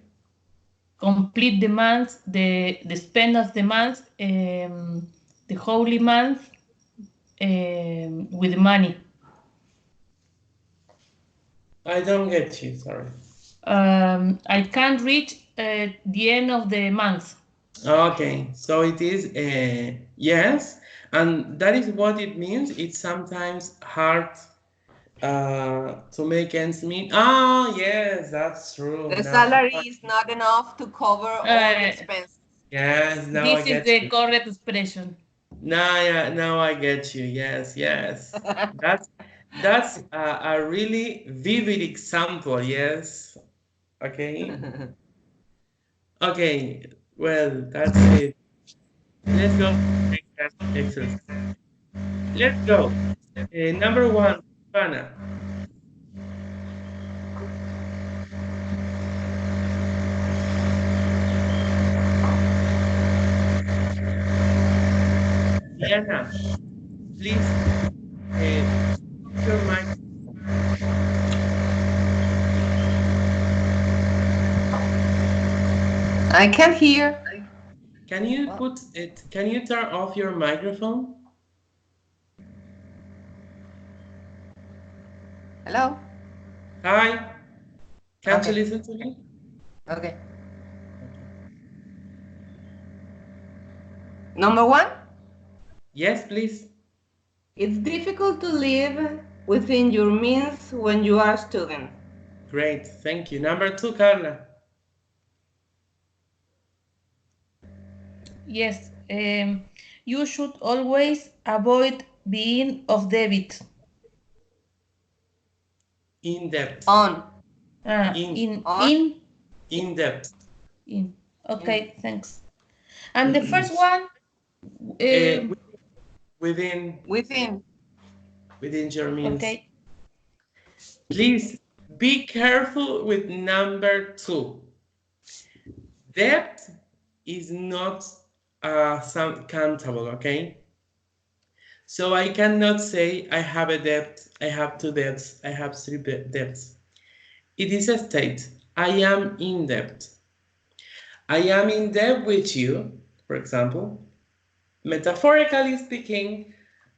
Speaker 2: Complete the month, the spend of the month, the holy month with money.
Speaker 1: I don't get you, sorry.
Speaker 2: I can't reach the end of the month.
Speaker 1: Okay, so it is yes, and that is what it means. It's sometimes hard to make ends meet. Ah, yes, that's true.
Speaker 5: The salary is not enough to cover all the expenses.
Speaker 1: Yes, now I get
Speaker 2: This is the correct expression.
Speaker 1: Now I get you. Yes, yes. That's a really vivid example. Yes. Okay. Okay. Well, that's it. Let's go to the next exercise. Let's go. Number 1, Anna. Diana, please your mic.
Speaker 5: I can't hear.
Speaker 1: Can you put it? Can you turn off your microphone?
Speaker 5: Hello?
Speaker 1: Hi. Can't you
Speaker 5: Okay.
Speaker 1: listen to me?
Speaker 5: Okay. Number one?
Speaker 1: Yes, please.
Speaker 5: It's difficult to live within your means when you are a student.
Speaker 1: Great, thank you. Number 2, Carla.
Speaker 2: Yes, you should always avoid being of debit.
Speaker 1: In depth.
Speaker 5: On.
Speaker 2: In
Speaker 1: depth.
Speaker 2: Okay, thanks. And the first one,
Speaker 1: Within your means.
Speaker 2: okay.
Speaker 1: Please be careful with number 2. Debt is not countable, okay? So I cannot say I have a debt, I have 2 debts, I have 3 debts. It is a state. I am in debt. I am in debt with you, for example, metaphorically speaking,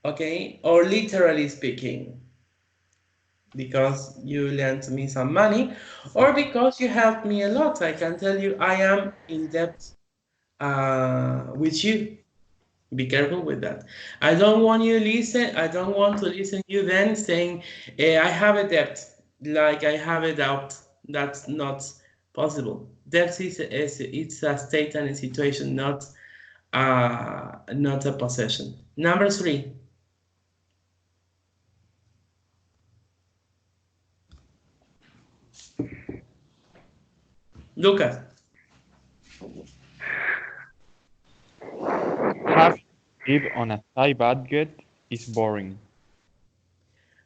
Speaker 1: okay, or literally speaking, because you lent me some money, or because you helped me a lot. I can tell you I am in debt with you. Be careful with that. I don't want to listen you then saying I have a debt, like I have a doubt. That's not possible. Debt is it's a state and a situation, not a possession. Number 3. Lucas.
Speaker 4: Having to live on a tight budget is boring.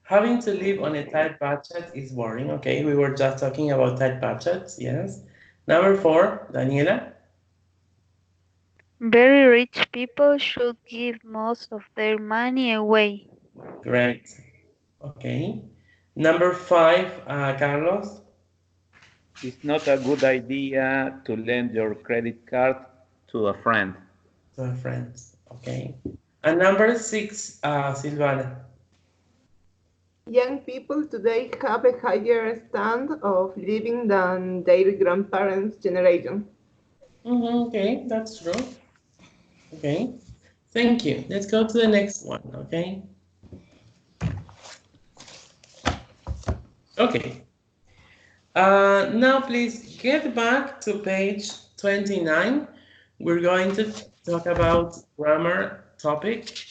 Speaker 1: Having to live on a tight budget is boring. Okay, we were just talking about tight budgets. Yes. Number 4, Daniela.
Speaker 6: Very rich people should give most of their money away.
Speaker 1: Great. Okay. Number 5, Carlos.
Speaker 3: It's not a good idea to lend your credit card to a friend.
Speaker 1: To a friend. Okay. And number 6, Silvana.
Speaker 7: Young people today have a higher standard of living than their grandparents' generation.
Speaker 1: Okay, that's true. Okay, thank you. Let's go to the next one, okay? Okay. Now please get back to page 29. We're going to talk about grammar topic.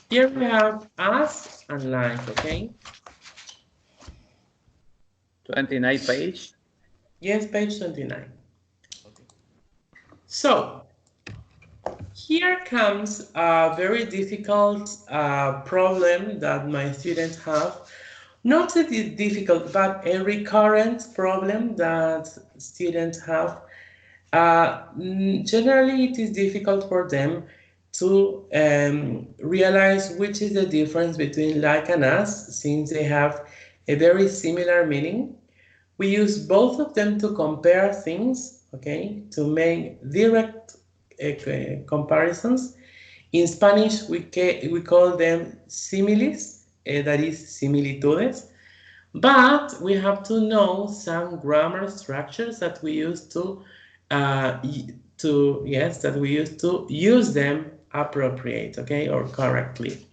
Speaker 1: Here we have as and like, okay?
Speaker 3: 29 page?
Speaker 1: Yes, page 29. So, here comes a very difficult problem that my students have. Not a difficult, but a recurrent problem that students have. Generally, it is difficult for them to realize which is the difference between like and as, since they have a very similar meaning. We use both of them to compare things, okay, to make direct comparisons. In Spanish, we call them similes, that is similitudes, but we have to know some grammar structures that we use to use them appropriate, okay, or correctly.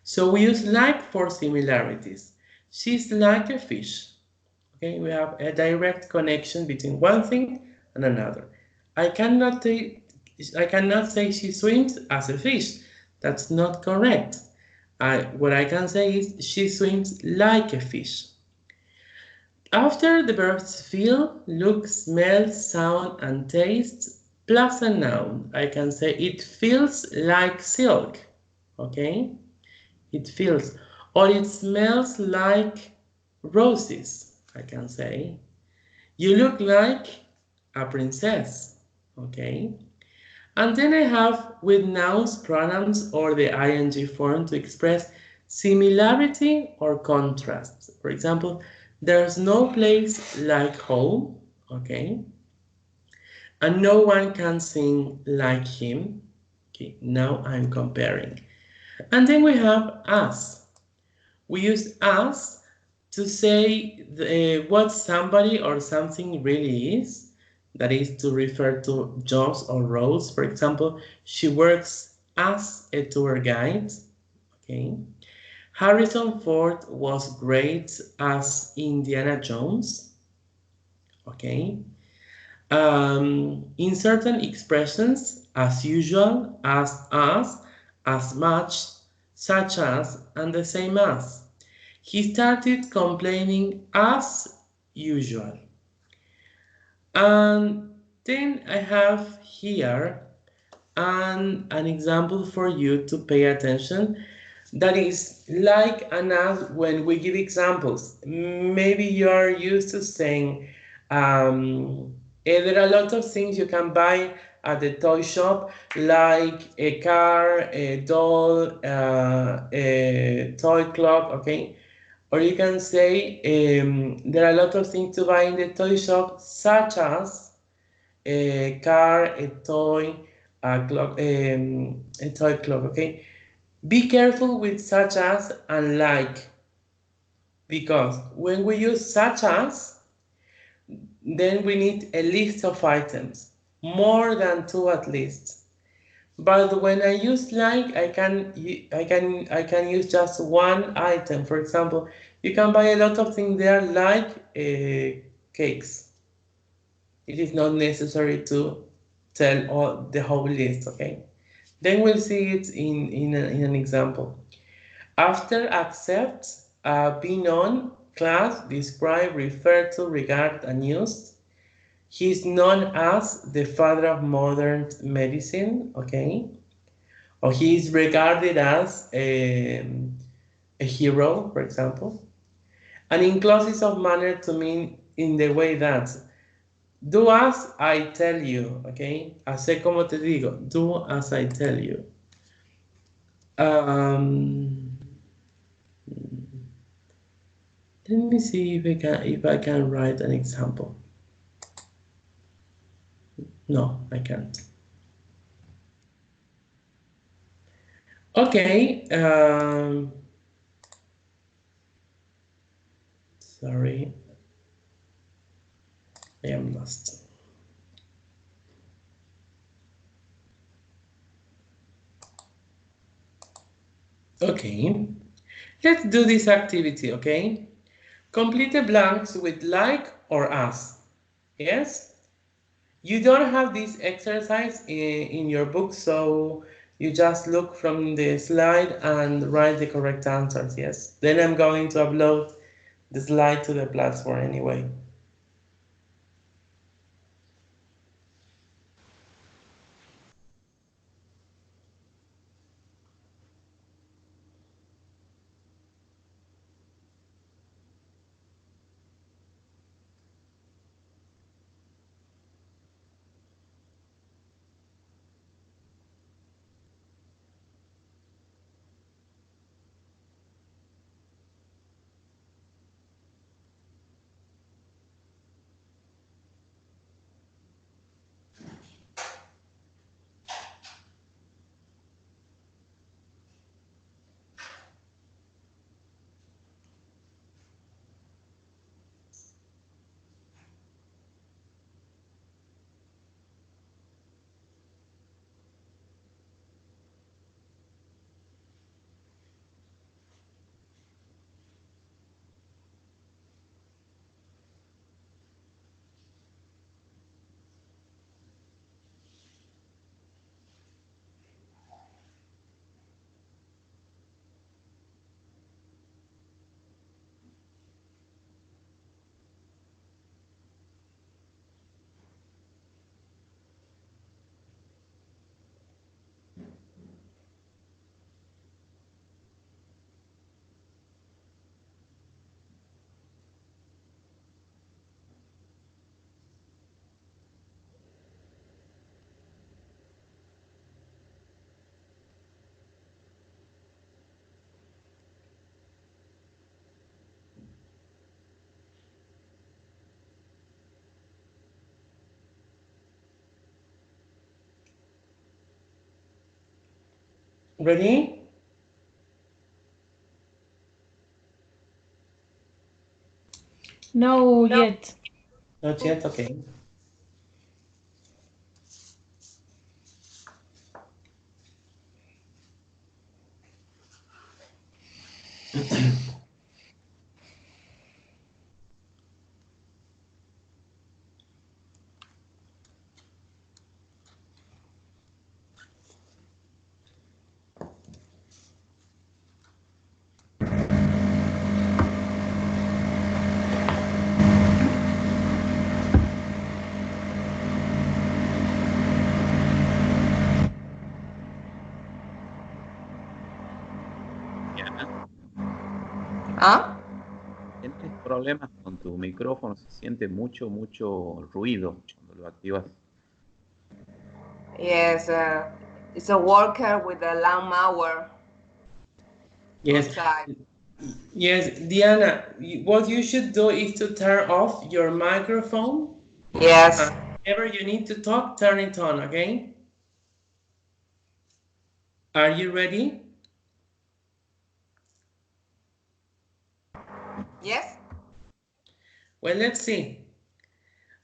Speaker 1: So we use like for similarities. She's like a fish. Okay, we have a direct connection between one thing and another. I cannot say she swims as a fish. That's not correct. What I can say is she swims like a fish. After the verbs feel, look, smell, sound, and taste, plus a noun, I can say it feels like silk. Okay? It feels. Or it smells like roses, I can say. You look like a princess. Okay? And then I have with nouns, pronouns, or the ing form to express similarity or contrast. For example, there's no place like home, okay? And no one can sing like him. Okay, now I'm comparing. And then we have as. We use as to say what somebody or something really is. that is to refer to jobs or roles. For example, she works as a tour guide. Okay. Harrison Ford was great as Indiana Jones. Okay. In certain expressions, as usual, as much, such as, and the same as. He started complaining as usual. And then I have here an example for you to pay attention. That is like an as when we give examples. Maybe you are used to saying, there are a lot of things you can buy at the toy shop, like a car, a doll, a toy clock, okay? Or you can say, there are a lot of things to buy in the toy shop, such as a car, a toy, a clock, a toy clock, okay? Be careful with such as and like, because when we use such as, then we need a list of items, more than two at least. But when I use like, I can use just one item. For example, you can buy a lot of things there, like cakes. It is not necessary to tell all the whole list. Okay. Then we'll see it in an example. After accept, be known, class, describe, refer to, regard, and use. He's known as the father of modern medicine, okay? Or he is regarded as a hero, for example. And in clauses of manner to mean in the way that do as I tell you, okay? Hace como te digo, do as I tell you. Let me see if I can write an example. No, I can't. Okay. Sorry, I am lost. Okay, let's do this activity, okay? Complete the blanks with like or as. Yes? You don't have this exercise in your book, so you just look from the slide and write the correct answers, yes? Then I'm going to upload the slide to the platform anyway. Ready?
Speaker 2: No, yet.
Speaker 1: Not yet, okay.
Speaker 3: problemas con tu micrófono, se siente mucho ruido cuando lo activas.
Speaker 5: Yes, it's a worker with a lawnmower.
Speaker 1: Yes.
Speaker 5: Outside.
Speaker 1: Yes, Diana, what you should do is to turn off your microphone.
Speaker 5: Yes.
Speaker 1: Whenever you need to talk, turn it on, okay? Are you ready?
Speaker 5: Yes.
Speaker 1: Well, let's see.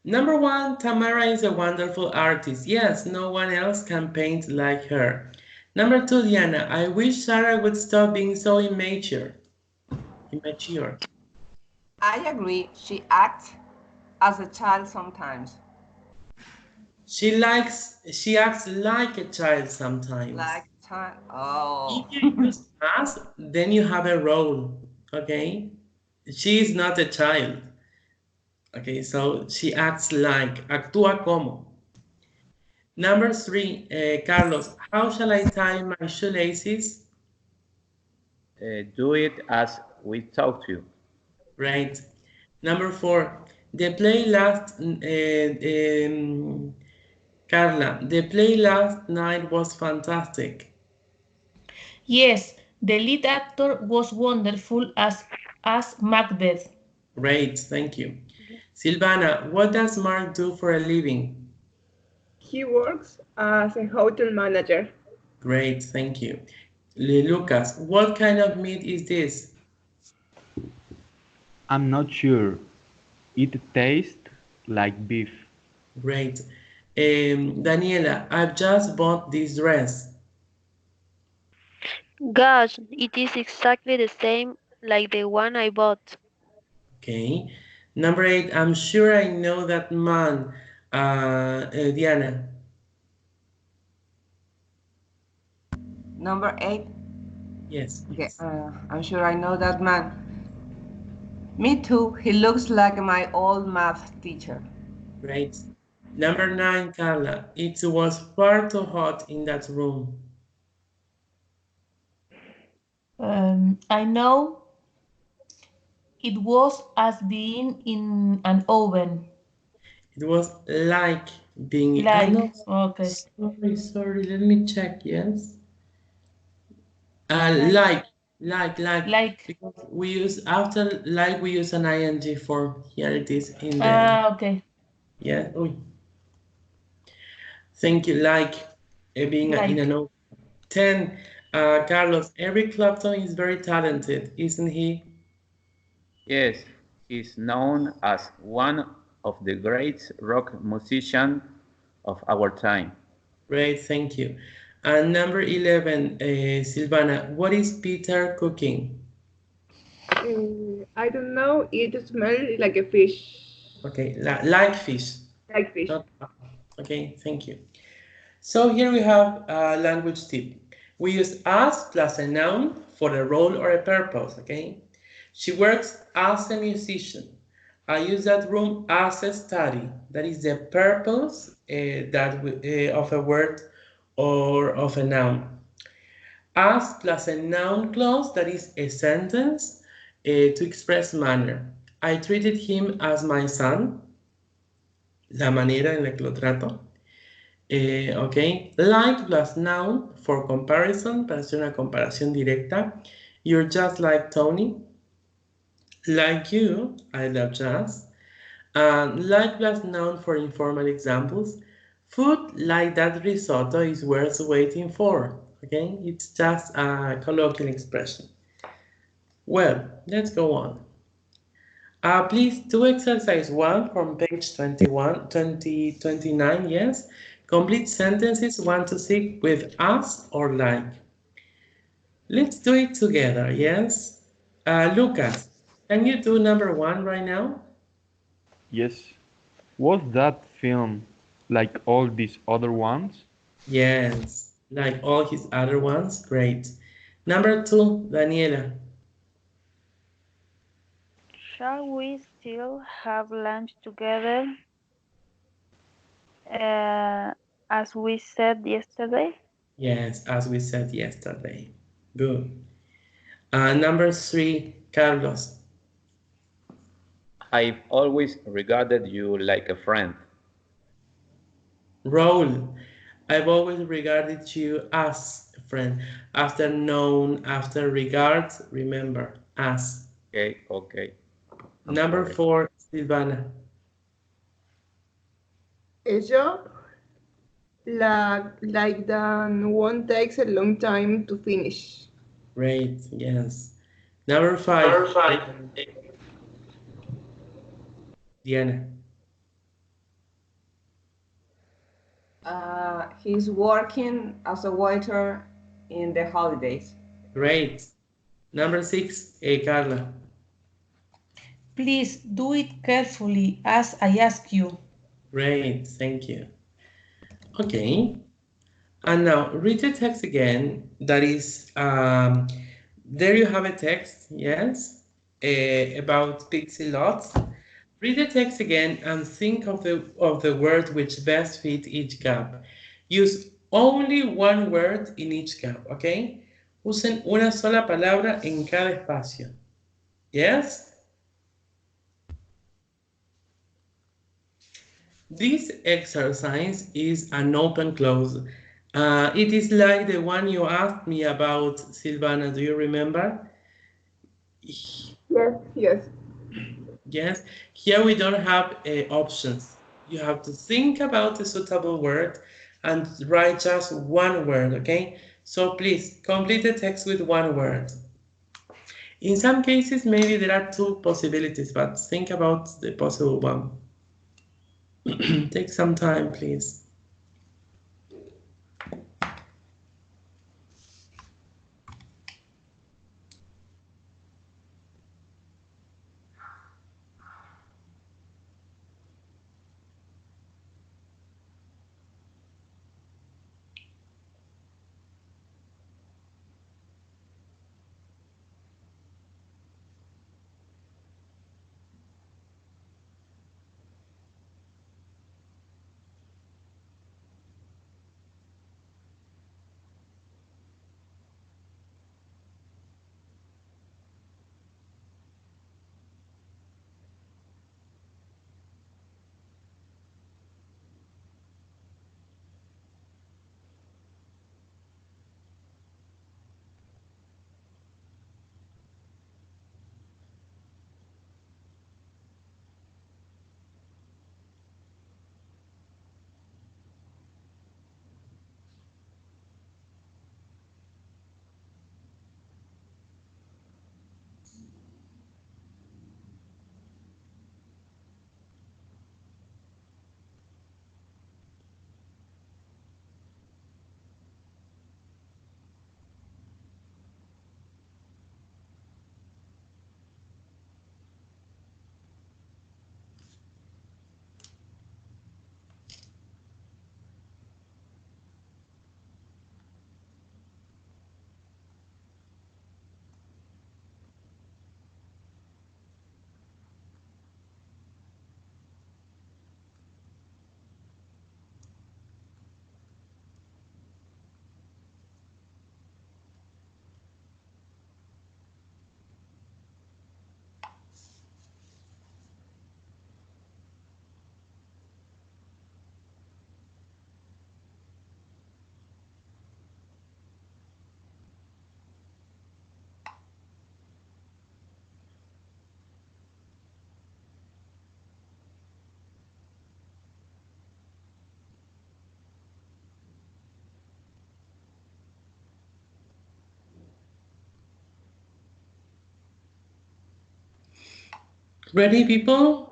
Speaker 1: Number 1, Tamara is a wonderful artist. Yes, no one else can paint like her. Number 2, Diana, I wish Sarah would stop being so immature.
Speaker 5: I agree. She acts as a child sometimes.
Speaker 1: She acts like a child sometimes.
Speaker 5: Like child. Oh.
Speaker 1: If you use as, then you have a role, okay? She is not a child. Okay, so she acts like, actúa como. Number 3, Carlos, how shall I tie my shoelaces?
Speaker 3: Do it as we taught you.
Speaker 1: Right. Number 4, the play last, Carla, the play last night was fantastic.
Speaker 2: Yes, the lead actor was wonderful as Macbeth.
Speaker 1: Great, thank you. Silvana, what does Mark do for a living?
Speaker 7: He works as a hotel manager.
Speaker 1: Great, thank you. Lucas, what kind of meat is this?
Speaker 4: I'm not sure. It tastes like beef.
Speaker 1: Great. Daniela, I've just bought this dress.
Speaker 6: Gosh, it is exactly the same like the one I bought.
Speaker 1: Okay. Number 8, I'm sure I know that man. Diana.
Speaker 5: Number 8.
Speaker 1: Yes.
Speaker 5: Okay. I'm sure I know that man. Me too. He looks like my old math teacher.
Speaker 1: Great. Number 9, Carla. It was far too hot in that room.
Speaker 2: I know it was as being in an oven.
Speaker 1: It was like being.
Speaker 2: Like, okay.
Speaker 1: Sorry. Let me check. Yes. Like. Because we use after like we use an ing form. Here it is in the.
Speaker 2: Okay.
Speaker 1: Yeah. Thank you. Like being in an oven. 10. Carlos, Eric Clapton is very talented, isn't he?
Speaker 3: Yes, he's known as one of the great rock musicians of our time.
Speaker 1: Great, thank you. And number 11, Silvana, what is Peter cooking?
Speaker 7: I don't know. It smells like a fish.
Speaker 1: Okay, like fish.
Speaker 7: Like fish.
Speaker 1: Okay, thank you. So here we have a language tip. We use as plus a noun for a role or a purpose, okay? She works as a musician. I use that room as a study. That is the purpose of a word or of a noun. As plus a noun clause, that is a sentence to express manner. I treated him as my son. La manera en la que lo trato. Okay, like plus noun for comparison, para hacer una comparación directa. You're just like Tony. Like you, I love jazz. Like plus noun for informal examples. Food like that risotto is worth waiting for. Okay, it's just a colloquial expression. Well, let's go on. Please do exercise 1 from page 29, yes. Complete sentences 1 to 6 with as or like. Let's do it together, yes. Lucas, can you do number 1 right now?
Speaker 4: Yes. Was that film like all these other ones?
Speaker 1: Yes, like all his other ones. Great. Number 2, Daniela.
Speaker 6: Shall we still have lunch together? As we said yesterday?
Speaker 1: Yes, as we said yesterday. Good. Number 3, Carlos.
Speaker 3: I've always regarded you like a friend.
Speaker 1: Raul, I've always regarded you as a friend. After known, after regard, remember, as.
Speaker 3: Okay, okay. I'm
Speaker 1: Number
Speaker 3: sorry.
Speaker 1: 4, Silvana.
Speaker 7: Eso, like that one takes a long time to finish.
Speaker 1: Great, yes. Number 5,
Speaker 7: Number 5.
Speaker 1: Diana.
Speaker 5: He's working as a waiter in the holidays.
Speaker 1: Great. Number 6, Carla.
Speaker 2: Please do it carefully as I ask you.
Speaker 1: Great, thank you. Okay, and now read the text again. That is, there you have a text, yes, about pixie lots. Read the text again and think of the word which best fit each gap. Use only one word in each gap, okay? Usen una sola palabra en cada espacio. Yes? This exercise is an open close. It is like the one you asked me about, Silvana. Do you remember?
Speaker 7: Yes, yes.
Speaker 1: Yes. Here we don't have options. You have to think about a suitable word and write just one word, okay? So please complete the text with one word. In some cases, maybe there are two possibilities, but think about the possible one. Take some time, please. Ready, people?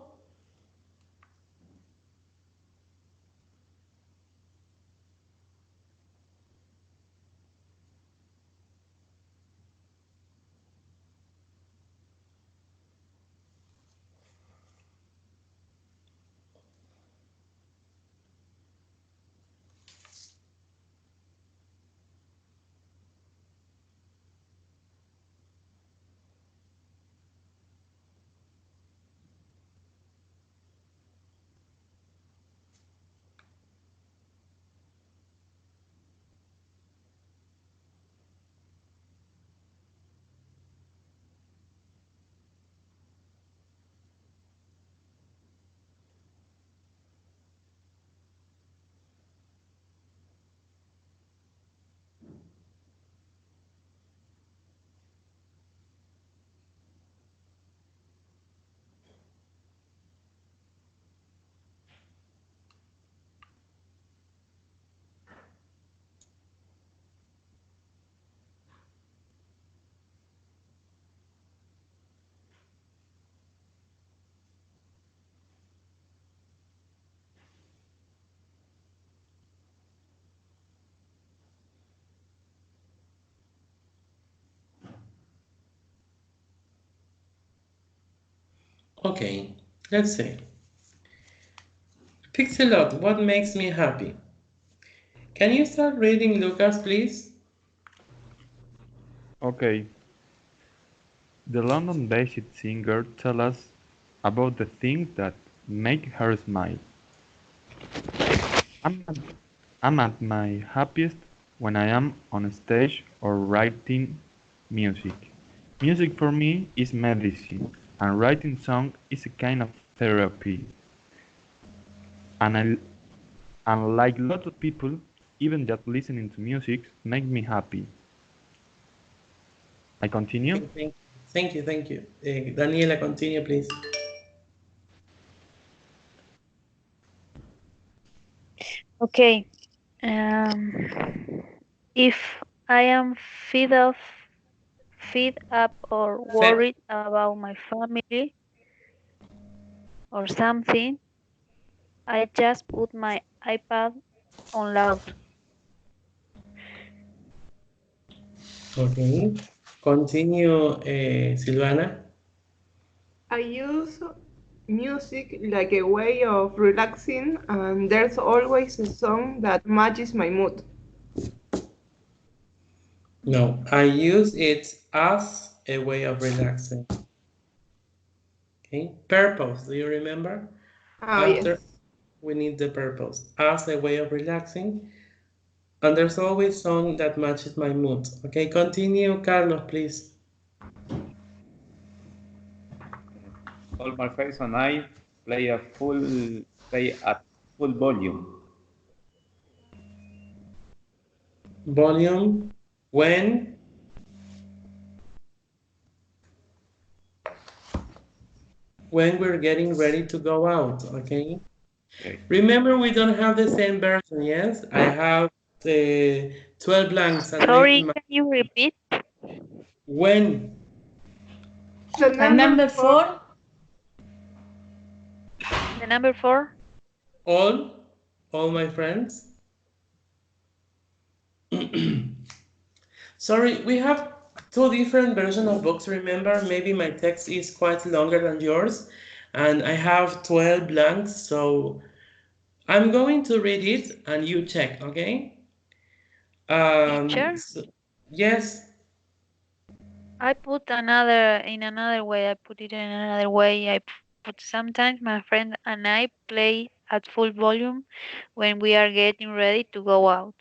Speaker 1: Okay, let's see. Pixelot, what makes me happy? Can you start reading, Lucas, please?
Speaker 4: Okay. The London-based singer tells us about the things that make her smile. I'm at, I'm at my happiest when I am on stage or writing music. Music for me is medicine, and writing songs is a kind of therapy. And like lots of people, even just listening to music makes me happy. I continue?
Speaker 1: Okay, thank you. Daniela, continue, please.
Speaker 6: Okay. If I am fed up or
Speaker 1: Fe-
Speaker 6: worried about my family or something, I just put my iPad on loud.
Speaker 1: Okay, continue, Silvana.
Speaker 7: I use music like a way of relaxing, and there's always a song that matches my mood.
Speaker 1: No, I use it as a way of relaxing. Okay, purpose, do you remember?
Speaker 7: Ah, yes.
Speaker 1: After we need the purpose as a way of relaxing, and there's always song that matches my mood. Okay, continue, Carlos, please.
Speaker 3: All my friends and I play at full volume.
Speaker 1: Volume when we're getting ready to go out. Okay,
Speaker 3: Okay.
Speaker 1: remember we don't have the same version. Yes, I have the 12 blanks and
Speaker 6: Sorry,
Speaker 1: maybe
Speaker 6: can you repeat
Speaker 1: when
Speaker 7: The
Speaker 2: And
Speaker 7: number
Speaker 2: number
Speaker 7: four,
Speaker 2: 4,
Speaker 6: the number 4?
Speaker 1: all all my friends. Sorry, we have two different versions of books. Remember, maybe my text is quite longer than yours, and I have 12 blanks, so I'm going to read it and you check, okay?
Speaker 6: Teacher?
Speaker 1: So, yes,
Speaker 6: I put another in another way. I put it in another way. I put sometimes my friend and I play at full volume when we are getting ready to go out.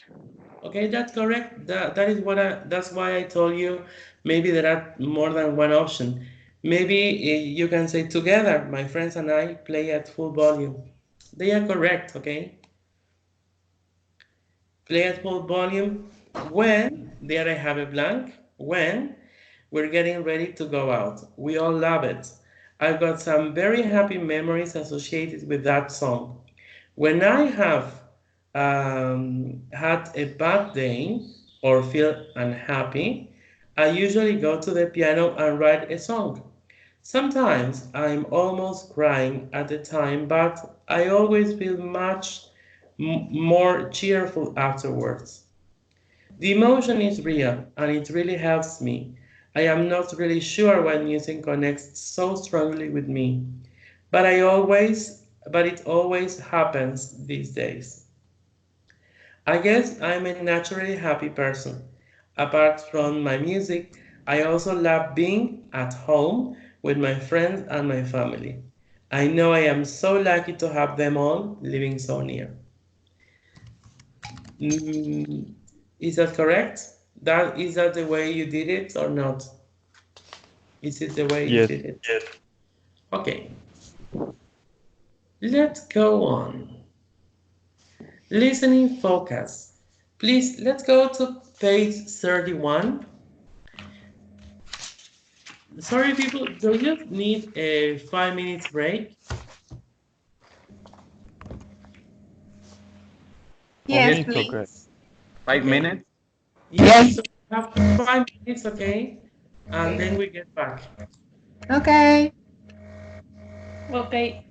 Speaker 1: okay, that's correct. That is what that's why I told you maybe there are more than one option. Maybe you can say together, my friends and I play at full volume. They are correct, okay? Play at full volume when, there I have a blank, when we're getting ready to go out. We all love it. I've got some very happy memories associated with that song. When I have had a bad day or feel unhappy, I usually go to the piano and write a song. Sometimes I'm almost crying at the time, but I always feel much more cheerful afterwards. The emotion is real and it really helps me. I am not really sure why music connects so strongly with me, but it always happens these days. I guess I'm a naturally happy person. Apart from my music, I also love being at home with my friends and my family. I know I am so lucky to have them all living so near. Mm, is that correct? Is that the way you did it or not? Is it the way you
Speaker 4: Yes.
Speaker 1: did it? Yes. Okay, let's go on. Listening focus. Please, let's go to page 31. Sorry, people, do you need a 5 minutes break?
Speaker 4: For
Speaker 5: Yes,
Speaker 4: me, it's okay.
Speaker 5: please.
Speaker 3: 5 minutes?
Speaker 1: Yes, so we have 5 minutes, okay? And then we get back.
Speaker 5: Okay.
Speaker 2: okay.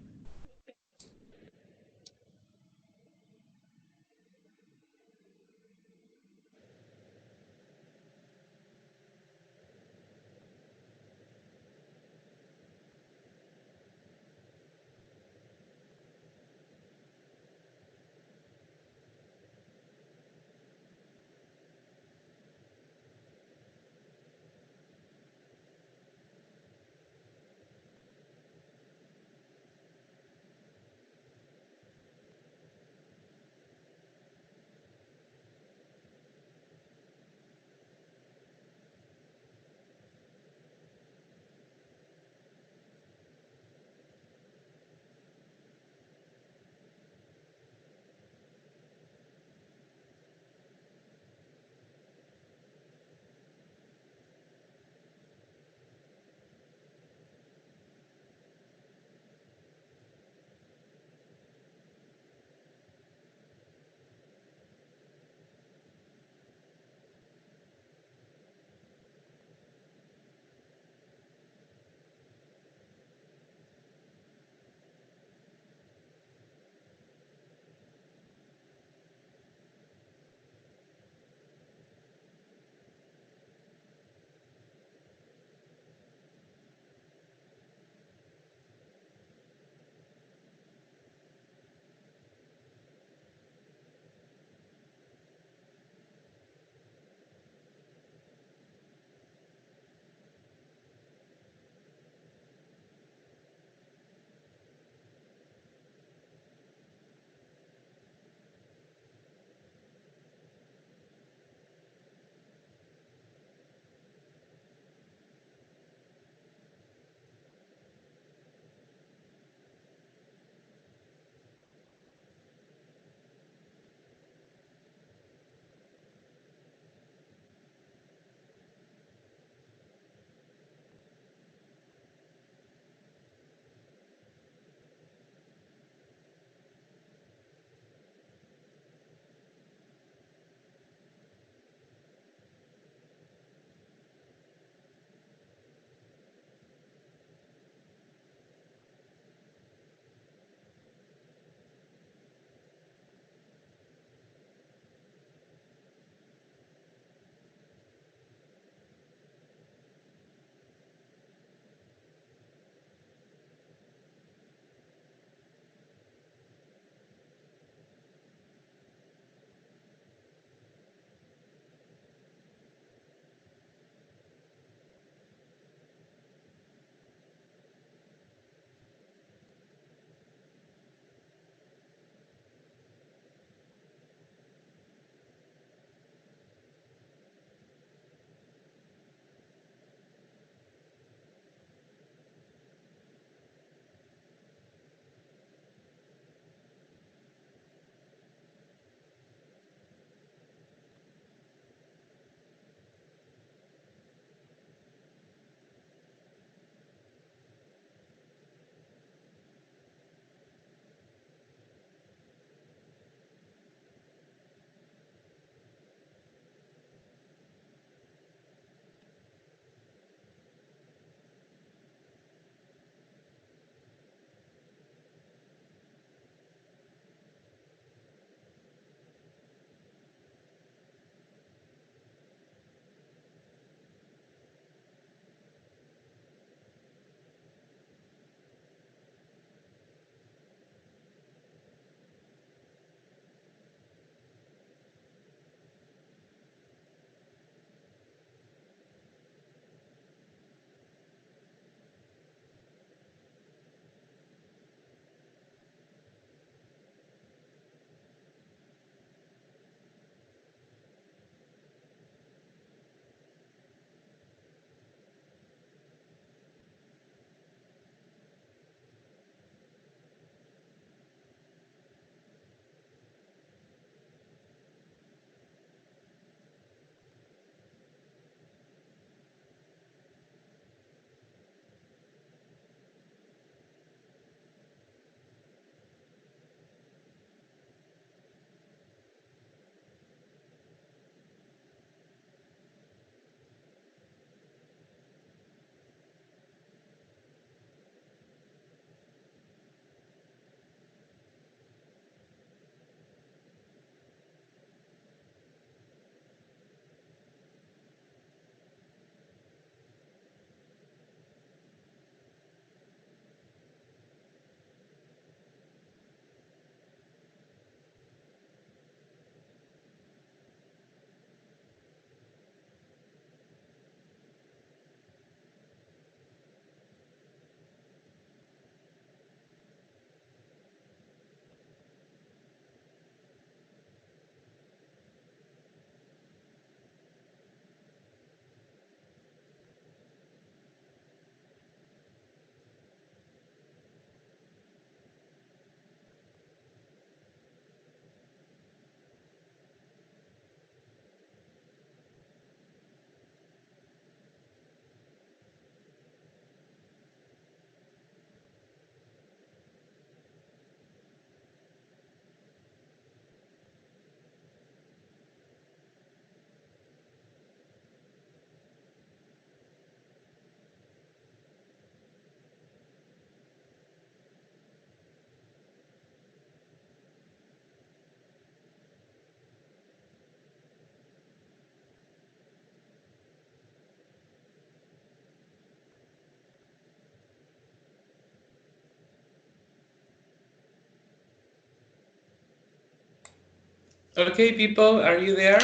Speaker 1: Okay, people, are you there?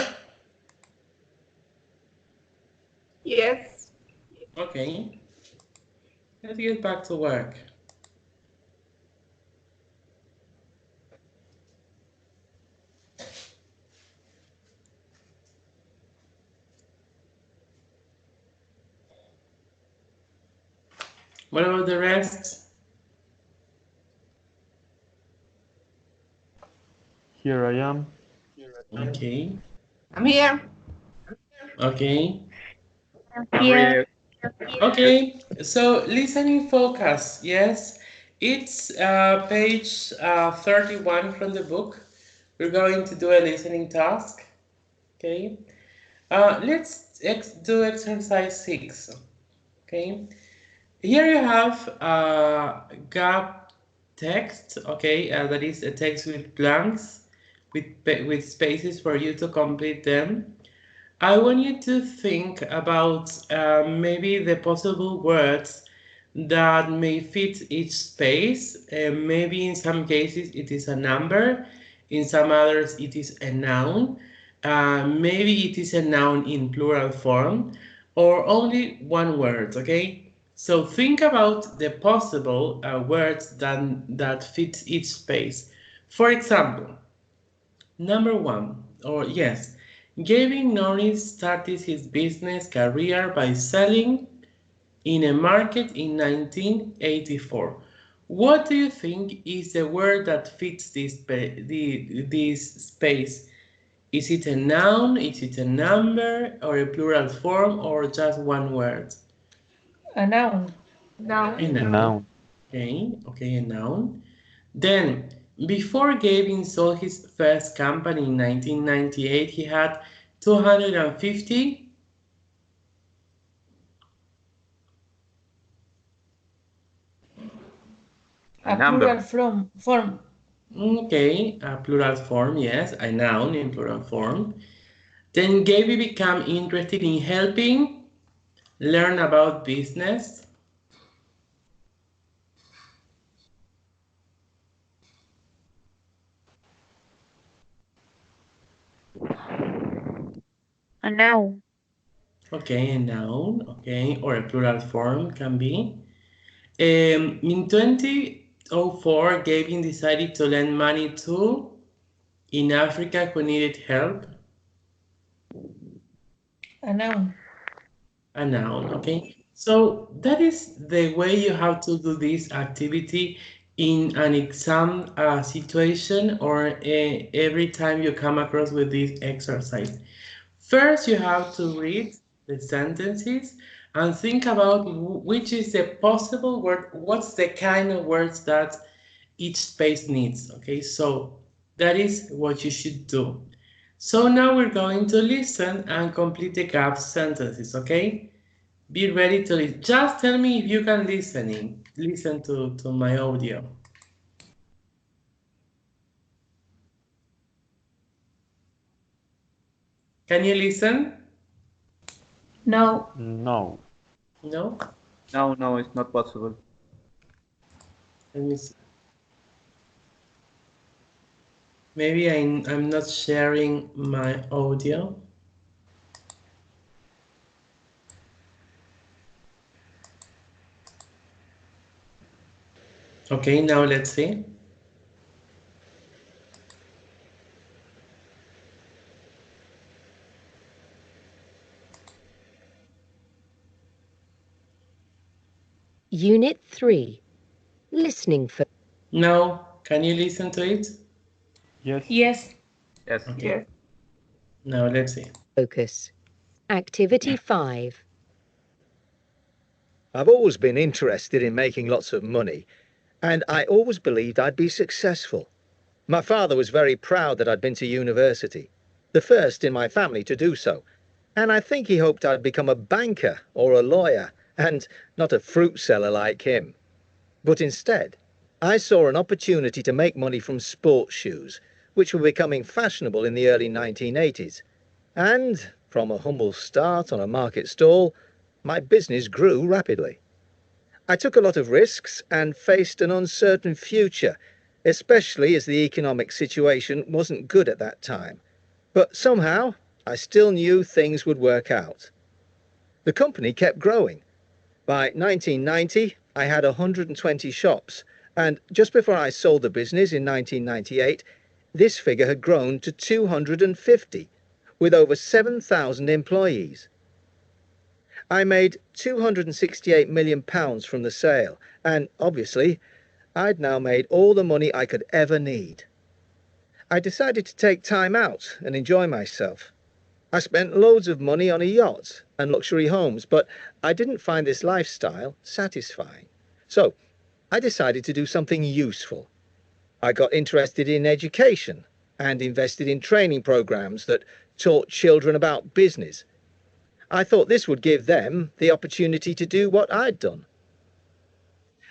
Speaker 7: Yes.
Speaker 1: Okay, let's get back to work. What about the rest?
Speaker 4: Here I am.
Speaker 1: Okay,
Speaker 5: I'm here.
Speaker 1: okay.
Speaker 3: I'm reading.
Speaker 1: Okay, so listening focus, yes. It's page 31 from the book. We're going to do a listening task, okay? Let's do exercise 6, okay? Here you have gap text, okay? That is a text with blanks, with spaces for you to complete them. I want you to think about maybe the possible words that may fit each space. Maybe in some cases it is a number, in some others it is a noun. Maybe it is a noun in plural form, or only one word, okay? So think about the possible words that fit each space. For example, number one, or yes, Gavin Norris started his business career by selling in a market in 1984. What do you think is the word that fits this space? Is it a noun? Is it a number or a plural form or just one word?
Speaker 2: A noun.
Speaker 7: Now.
Speaker 1: A noun.
Speaker 4: Noun.
Speaker 1: Okay, a noun. Then, before Gavin sold his first company in 1998, he had 250
Speaker 2: A
Speaker 3: Number.
Speaker 2: plural form.
Speaker 1: Okay, a plural form, yes, a noun in plural form. Then Gaby became interested in helping learn about business.
Speaker 6: A noun.
Speaker 1: Okay, a noun, okay, or a plural form can be. In 2004, Gavin decided to lend money to in Africa who needed help.
Speaker 2: A noun.
Speaker 1: A noun, okay? So that is the way you have to do this activity in an exam situation or every time you come across with this exercise. First, you have to read the sentences and think about which is the possible word, what's the kind of words that each space needs, okay? So that is what you should do. So now we're going to listen and complete the gap sentences, okay? Be ready to listen. Just tell me if you can listen to my audio. Can you listen?
Speaker 2: No.
Speaker 4: No.
Speaker 1: No?
Speaker 3: No, it's not possible.
Speaker 1: Let me see. Maybe I'm not sharing my audio. Okay, now let's see.
Speaker 8: Unit 3. Listening for
Speaker 1: Now, can you listen to it?
Speaker 4: Yes.
Speaker 2: Yes.
Speaker 3: Yes.
Speaker 1: Okay.
Speaker 7: Yes.
Speaker 1: Now let's see.
Speaker 8: focus. Activity 5.
Speaker 9: I've always been interested in making lots of money, and I always believed I'd be successful. My father was very proud that I'd been to university, the first in my family to do so, and I think he hoped I'd become a banker or a lawyer, and not a fruit seller like him. But instead, I saw an opportunity to make money from sports shoes, which were becoming fashionable in the early 1980s. And, from a humble start on a market stall, my business grew rapidly. I took a lot of risks and faced an uncertain future, especially as the economic situation wasn't good at that time. But somehow, I still knew things would work out. The company kept growing. By 1990, I had 120 shops, and just before I sold the business in 1998, this figure had grown to 250, with over 7,000 employees. I made £268 million from the sale, and obviously, I'd now made all the money I could ever need. I decided to take time out and enjoy myself. I spent loads of money on a yacht and luxury homes, but I didn't find this lifestyle satisfying. So I decided to do something useful. I got interested in education and invested in training programs that taught children about business. I thought this would give them the opportunity to do what I'd done.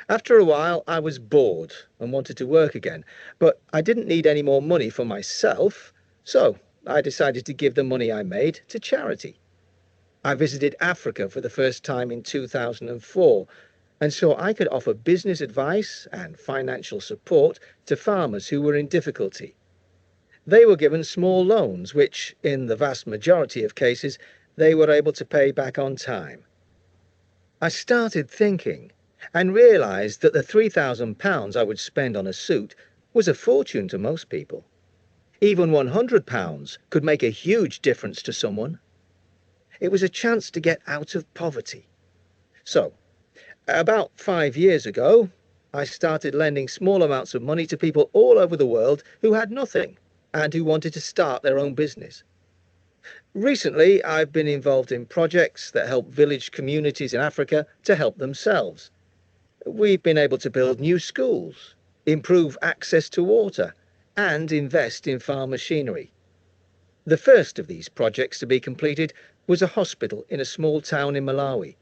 Speaker 9: After a while, I was bored and wanted to work again, but I didn't need any more money for myself, so I decided to give the money I made to charity. I visited Africa for the first time in 2004, and so I could offer business advice and financial support to farmers who were in difficulty. They were given small loans, which, in the vast majority of cases, they were able to pay back on time. I started thinking and realised that the £3,000 I would spend on a suit was a fortune to most people. Even £100 could make a huge difference to someone. It was a chance to get out of poverty. So, about 5 years ago, I started lending small amounts of money to people all over the world who had nothing and who wanted to start their own business. Recently, I've been involved in projects that help village communities in Africa to help themselves. We've been able to build new schools, improve access to water, and invest in farm machinery. The first of these projects to be completed was a hospital in a small town in Malawi.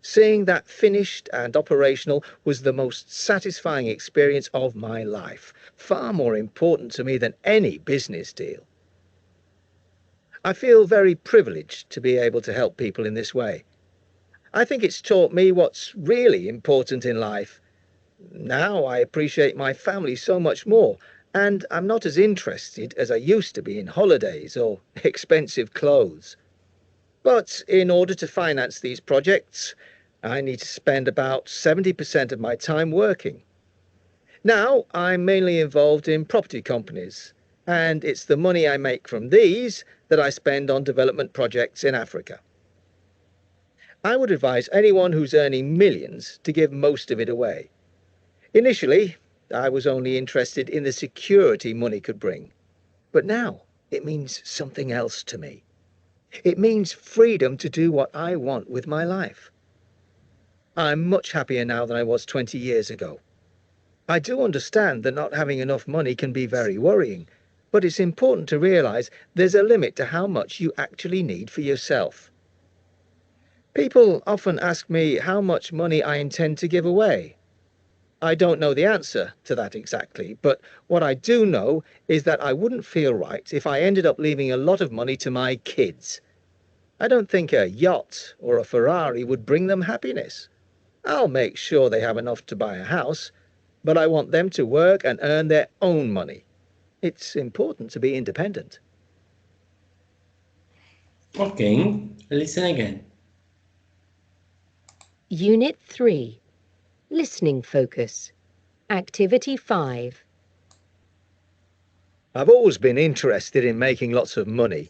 Speaker 9: Seeing that finished and operational was the most satisfying experience of my life, far more important to me than any business deal. I feel very privileged to be able to help people in this way. I think it's taught me what's really important in life. Now I appreciate my family so much more, and I'm not as interested as I used to be in holidays or expensive clothes. But in order to finance these projects, I need to spend about 70% of my time working. Now I'm mainly involved in property companies, and it's the money I make from these that I spend on development projects in Africa. I would advise anyone who's earning millions to give most of it away. Initially, I was only interested in the security money could bring, but now it means something else to me. It means freedom to do what I want with my life. I'm much happier now than I was 20 years ago. I do understand that not having enough money can be very worrying, but it's important to realise there's a limit to how much you actually need for yourself. People often ask me how much money I intend to give away. I don't know the answer to that exactly, but what I do know is that I wouldn't feel right if I ended up leaving a lot of money to my kids. I don't think a yacht or a Ferrari would bring them happiness. I'll make sure they have enough to buy a house, but I want them to work and earn their own money. It's important to be independent.
Speaker 1: Okay, listen again.
Speaker 8: Unit 3. Listening focus. Activity 5.
Speaker 9: I've always been interested in making lots of money,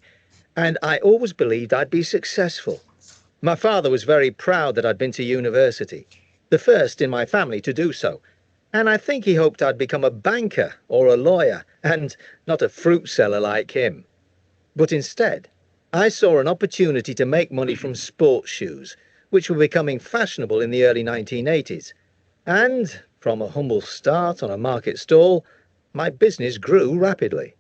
Speaker 9: and I always believed I'd be successful. My father was very proud that I'd been to university, the first in my family to do so, and I think he hoped I'd become a banker or a lawyer, and not a fruit seller like him. But instead, I saw an opportunity to make money from sports shoes, which were becoming fashionable in the early 1980s. And, from a humble start on a market stall, my business grew rapidly.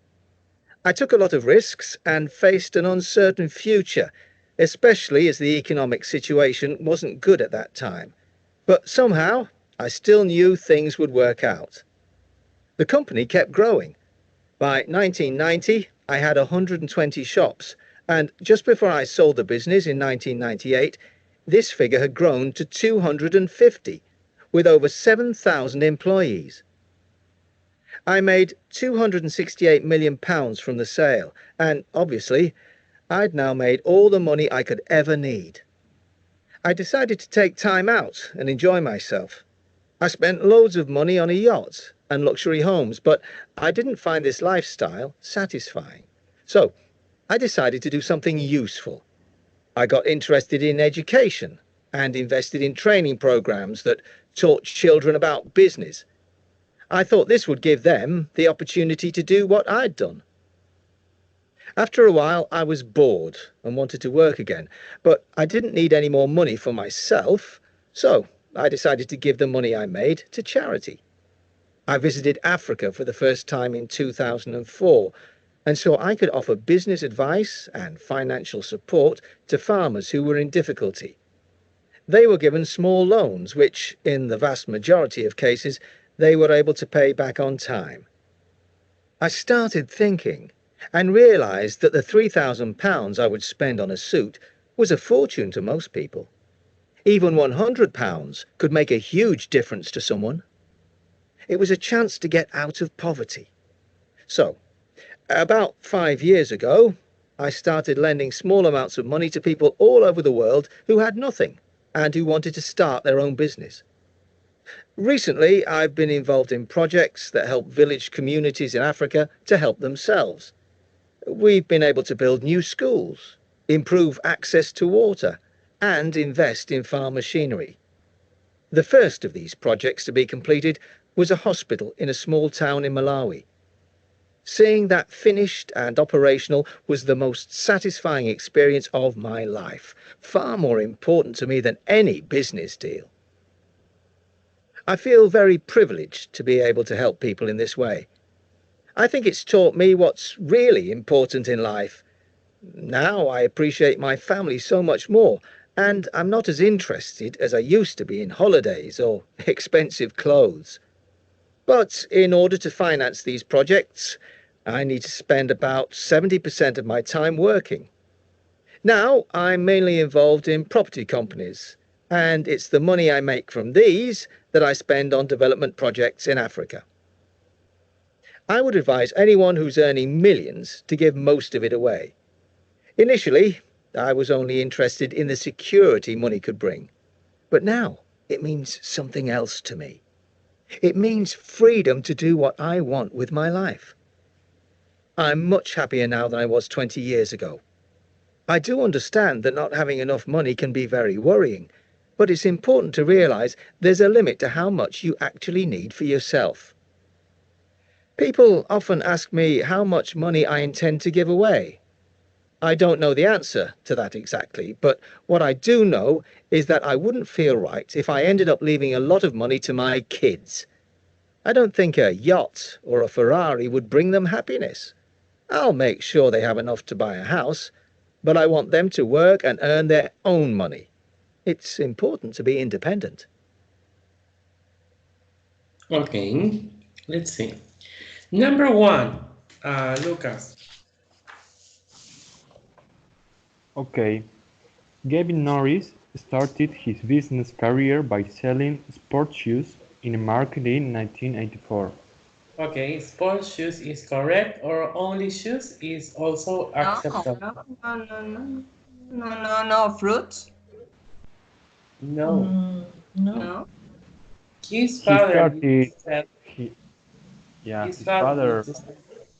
Speaker 9: I took a lot of risks and faced an uncertain future, especially as the economic situation wasn't good at that time. But somehow, I still knew things would work out. The company kept growing. By 1990, I had 120 shops, and just before I sold the business in 1998, this figure had grown to 250, with over 7,000 employees. I made £268 million from the sale, and obviously, I'd now made all the money I could ever need. I decided to take time out and enjoy myself. I spent loads of money on a yacht and luxury homes, but I didn't find this lifestyle satisfying. So, I decided to do something useful. I got interested in education and invested in training programs that taught children about business. I thought this would give them the opportunity to do what I'd done. After a while, I was bored and wanted to work again, but I didn't need any more money for myself, so I decided to give the money I made to charity. I visited Africa for the first time in 2004, and so I could offer business advice and financial support to farmers who were in difficulty. They were given small loans, which, in the vast majority of cases, they were able to pay back on time. I started thinking and realised that the £3,000 I would spend on a suit was a fortune to most people. Even £100 could make a huge difference to someone. It was a chance to get out of poverty. So, about 5 years ago, I started lending small amounts of money to people all over the world who had nothing and who wanted to start their own business. Recently, I've been involved in projects that help village communities in Africa to help themselves. We've been able to build new schools, improve access to water, and invest in farm machinery. The first of these projects to be completed was a hospital in a small town in Malawi. Seeing that finished and operational was the most satisfying experience of my life, far more important to me than any business deal. I feel very privileged to be able to help people in this way. I think it's taught me what's really important in life. Now I appreciate my family so much more, and I'm not as interested as I used to be in holidays or expensive clothes. But in order to finance these projects, I need to spend about 70% of my time working. Now I'm mainly involved in property companies, and it's the money I make from these that I spend on development projects in Africa. I would advise anyone who's earning millions to give most of it away. Initially, I was only interested in the security money could bring, but now it means something else to me. It means freedom to do what I want with my life. I'm much happier now than I was 20 years ago. I do understand that not having enough money can be very worrying, but it's important to realise there's a limit to how much you actually need for yourself. People often ask me how much money I intend to give away. I don't know the answer to that exactly, but what I do know is that I wouldn't feel right if I ended up leaving a lot of money to my kids. I don't think a yacht or a Ferrari would bring them happiness. I'll make sure they have enough to buy a house, but I want them to work and earn their own money. It's important to be independent.
Speaker 1: Okay, let's see. Number 1, Lucas.
Speaker 4: Okay. Gavin Norris started his business career by selling sports shoes in a market in 1984.
Speaker 1: Okay, sports shoes is correct, or only shoes is also acceptable?
Speaker 5: No, fruits?
Speaker 1: No.
Speaker 2: No.
Speaker 1: His
Speaker 4: He
Speaker 1: father
Speaker 4: started,
Speaker 1: used to sell,
Speaker 4: his father
Speaker 1: used to sell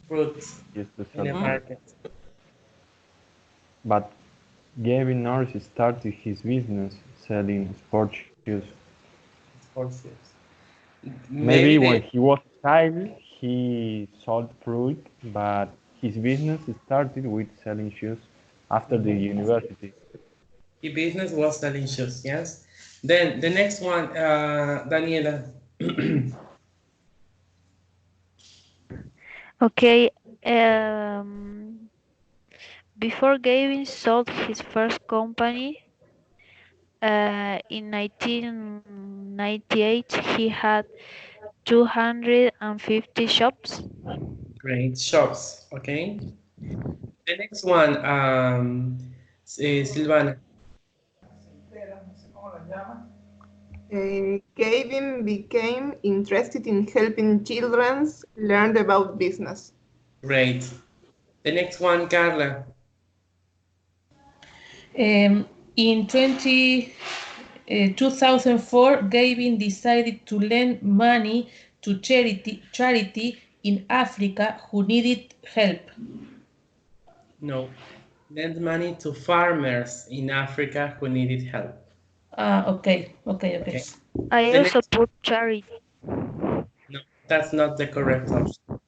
Speaker 1: fruits
Speaker 4: used to
Speaker 1: in
Speaker 4: sell
Speaker 1: a market.
Speaker 4: But Gavin Norris started his business selling sports shoes.
Speaker 1: Sports shoes.
Speaker 4: Maybe when
Speaker 1: they,
Speaker 4: he was a child, he sold fruit, but his business started with selling shoes after the university.
Speaker 1: his business was selling shoes, yes. Then the next one, Daniela.
Speaker 6: Okay. Before Gavin sold his first company in 1998, he had 250 shops.
Speaker 1: Great shops, okay. The next one, Silvana.
Speaker 7: Gavin became interested in helping children learn about business.
Speaker 1: Great. The next one, Carla.
Speaker 2: In 2004, Gavin decided to lend money to charity in Africa who needed help.
Speaker 1: No. Lend money to farmers in Africa who needed help.
Speaker 2: Okay.
Speaker 6: I also put charity.
Speaker 1: No, that's not the correct option.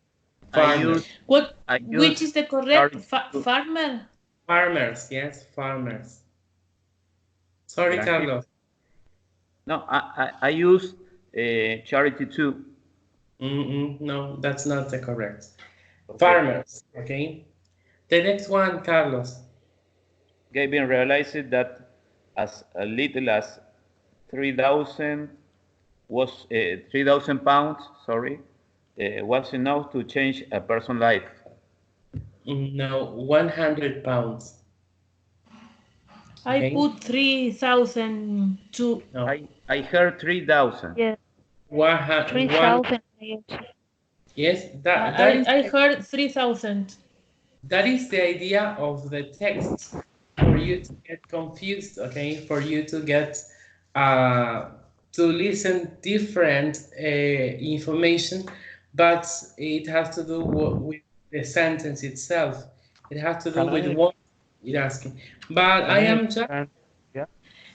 Speaker 3: Farmers.
Speaker 2: Which is the correct farmer?
Speaker 1: Farmers, yes, farmers. Sorry, Carlos.
Speaker 3: No, I use charity too.
Speaker 1: No, that's not the correct. Okay. Farmers, okay. The next one, Carlos.
Speaker 3: Gavin realized that as little as 3,000 pounds, was enough to change a person's life.
Speaker 1: No, 100 pounds.
Speaker 2: I put 3,000 too.
Speaker 1: No.
Speaker 3: I heard 3,000.
Speaker 6: Yeah.
Speaker 2: 3,000.
Speaker 1: Yes,
Speaker 2: I heard 3,000.
Speaker 1: That is the idea of the text, for you to get confused, okay? For you to get to listen different information, but it has to do with the sentence itself. It has to do with what you're asking. But I am just...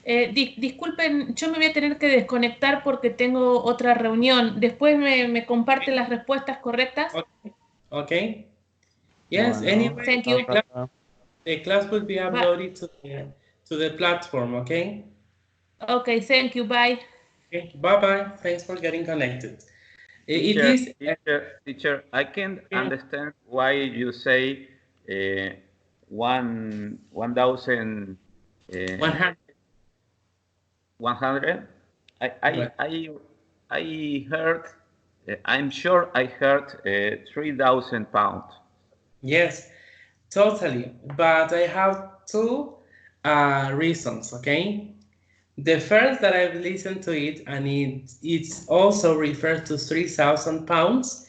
Speaker 2: Disculpen, yo me voy a tener que desconectar porque tengo otra reunión. Después me comparten las respuestas correctas.
Speaker 1: Okay. Yes, anyway,
Speaker 2: thank you.
Speaker 1: The class will be uploaded to the platform, okay?
Speaker 2: Okay, thank you, bye.
Speaker 1: Okay, bye-bye. Thanks for getting connected.
Speaker 3: Teacher, I can't understand why you say 1,000... 100. I heard. I'm sure I heard 3,000 pounds.
Speaker 1: Yes, totally. But I have two reasons. Okay. The first that I've listened to it, and it's also referred to 3,000 pounds.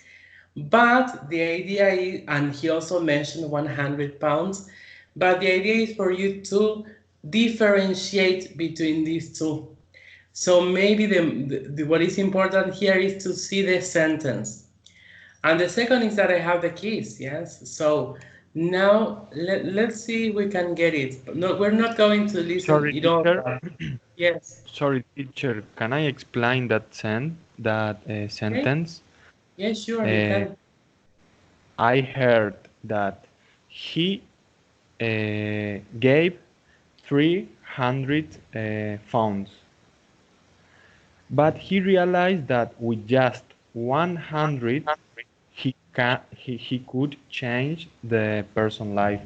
Speaker 1: But the idea is, and he also mentioned 100 pounds. But the idea is for you to differentiate between these two. So maybe what is important here is to see the sentence. And the second is that I have the keys, yes? So now let's see if we can get it. No, we're not going to listen.
Speaker 4: Sorry, teacher.
Speaker 1: Yes.
Speaker 4: Sorry, teacher. Can I explain that sentence?
Speaker 1: Yes, sure, you can.
Speaker 4: I heard that he gave 300 pounds, but he realized that with just 100 he could change the person's life.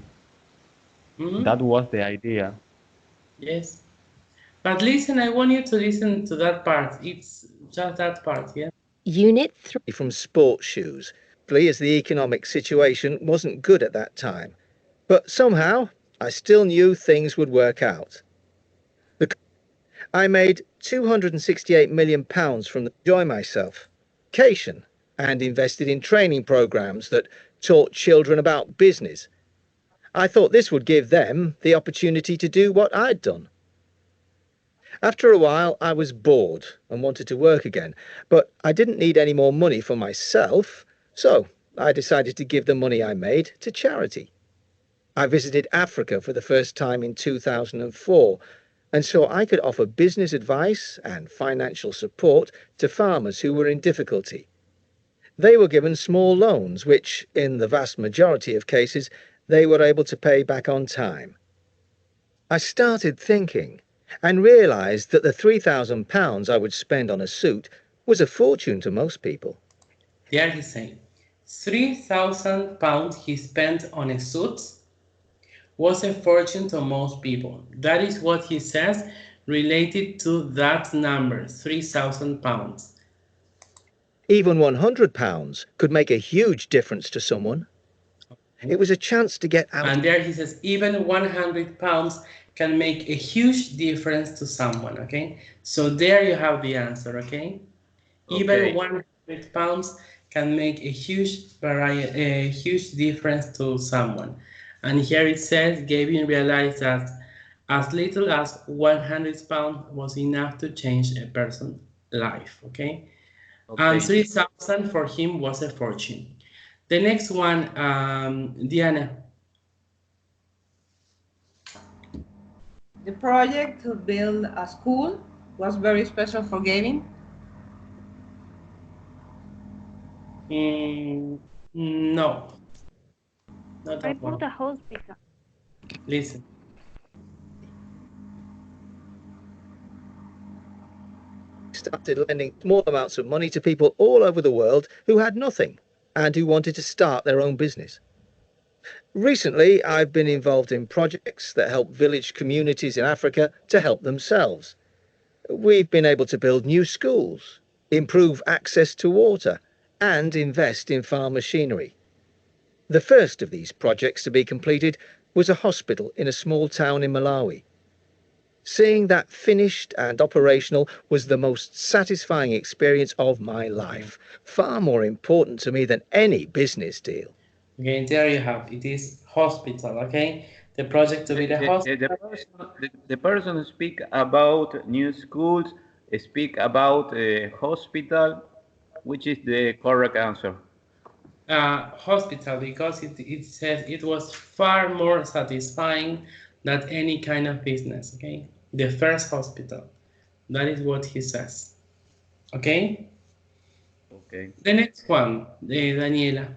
Speaker 4: That was the idea.
Speaker 1: Yes, but listen, I want you to listen to that part. It's just that part, yeah.
Speaker 8: Unit 3
Speaker 9: from sports shoes, as the economic situation wasn't good at that time. But somehow, I still knew things would work out. I made £268 million from the enjoy myself, vacation, and invested in training programs that taught children about business. I thought this would give them the opportunity to do what I'd done. After a while, I was bored and wanted to work again, but I didn't need any more money for myself, so I decided to give the money I made to charity. I visited Africa for the first time in 2004, and so I could offer business advice and financial support to farmers who were in difficulty. They were given small loans, which, in the vast majority of cases, they were able to pay back on time. I started thinking and realised that the £3,000 I would spend on a suit was a fortune to most people.
Speaker 1: Yeah, he's saying £3,000 he spent on a suit was a fortune to most people. That is what he says related to that number, £3,000.
Speaker 9: Even £100 could make a huge difference to someone. It was a chance to get out.
Speaker 1: And there he says, even 100 pounds can make a huge difference to someone, okay? So there you have the answer, okay? Even 100 pounds can make a huge difference to someone. And here it says, Gavin realized that as little as 100 pounds was enough to change a person's life, okay? And 3,000 for him was a fortune. The next one, Diana.
Speaker 5: The project to build a school was very special for Gavin.
Speaker 1: No. Not
Speaker 6: I
Speaker 1: that one.
Speaker 6: built a hospital.
Speaker 1: Listen.
Speaker 9: Started lending small amounts of money to people all over the world who had nothing and who wanted to start their own business. Recently, I've been involved in projects that help village communities in Africa to help themselves. We've been able to build new schools, improve access to water, and invest in farm machinery. The first of these projects to be completed was a hospital in a small town in Malawi. Seeing that finished and operational was the most satisfying experience of my life, far more important to me than any business deal.
Speaker 1: Okay, there you have it. Is hospital, okay? The project to be the hospital.
Speaker 3: The person who speak about new schools speak about a hospital. Which is the correct answer?
Speaker 1: Hospital, because it says it was far more satisfying than any kind of business, okay? The first hospital. That is what he says. Okay?
Speaker 3: Okay.
Speaker 1: The next one, Daniela.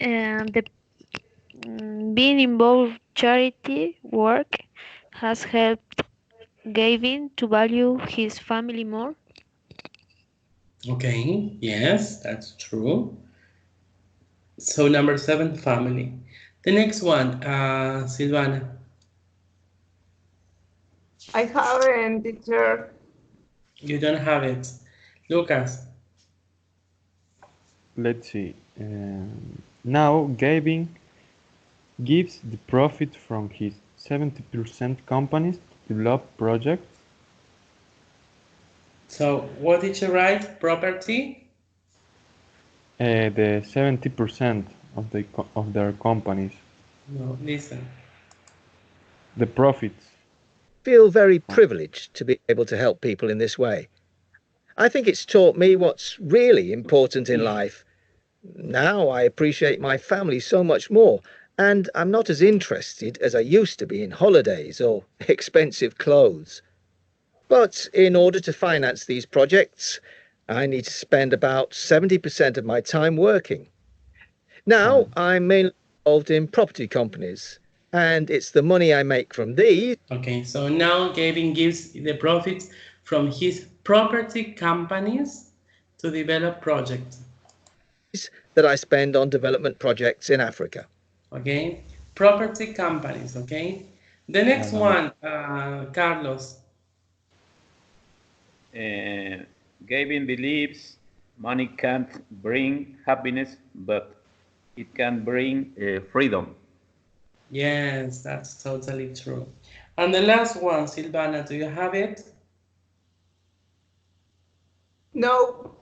Speaker 6: And being involved charity work has helped Gavin to value his family more.
Speaker 1: Okay, yes, that's true. So number 7, family. The next one, Silvana.
Speaker 7: I haven't, teacher.
Speaker 1: You don't have it. Lucas.
Speaker 4: Let's see. Now Gavin gives the profit from his 70% companies to develop projects.
Speaker 1: So what did you write? Property?
Speaker 4: The 70% of their companies.
Speaker 1: No, listen.
Speaker 4: The profits.
Speaker 9: Feel very privileged to be able to help people in this way. I think it's taught me what's really important in life. Now I appreciate my family so much more, and I'm not as interested as I used to be in holidays or expensive clothes. But in order to finance these projects, I need to spend about 70% of my time working. Now I'm mainly involved in property companies, and it's the money I make from these.
Speaker 1: Okay, so now Gavin gives the profits from his property companies to develop projects.
Speaker 9: That I spend on development projects in Africa.
Speaker 1: Okay, property companies, okay? The next one, Carlos.
Speaker 3: Gavin believes money can't bring happiness, but it can bring freedom.
Speaker 1: Yes, that's totally true. And the last one, Silvana, do you have it?
Speaker 7: No.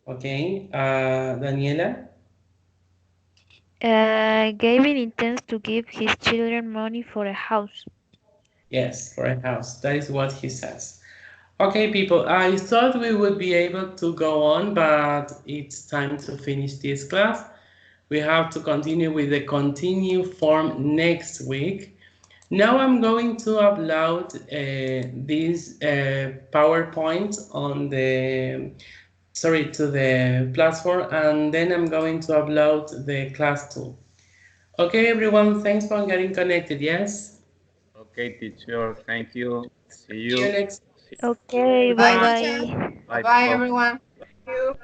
Speaker 1: Okay, Daniela?
Speaker 6: Gavin intends to give his children money for a house.
Speaker 1: Yes, for a house. That is what he says. Okay, people, I thought we would be able to go on, but it's time to finish this class. We have to continue with the continue form next week. Now I'm going to upload this PowerPoint on to the platform, and then I'm going to upload the class tool. Okay, everyone, thanks for getting connected, yes?
Speaker 3: Okay, teacher, thank you. See
Speaker 1: See you next.
Speaker 6: Okay, bye-bye.
Speaker 5: Bye, everyone.
Speaker 7: Thank you.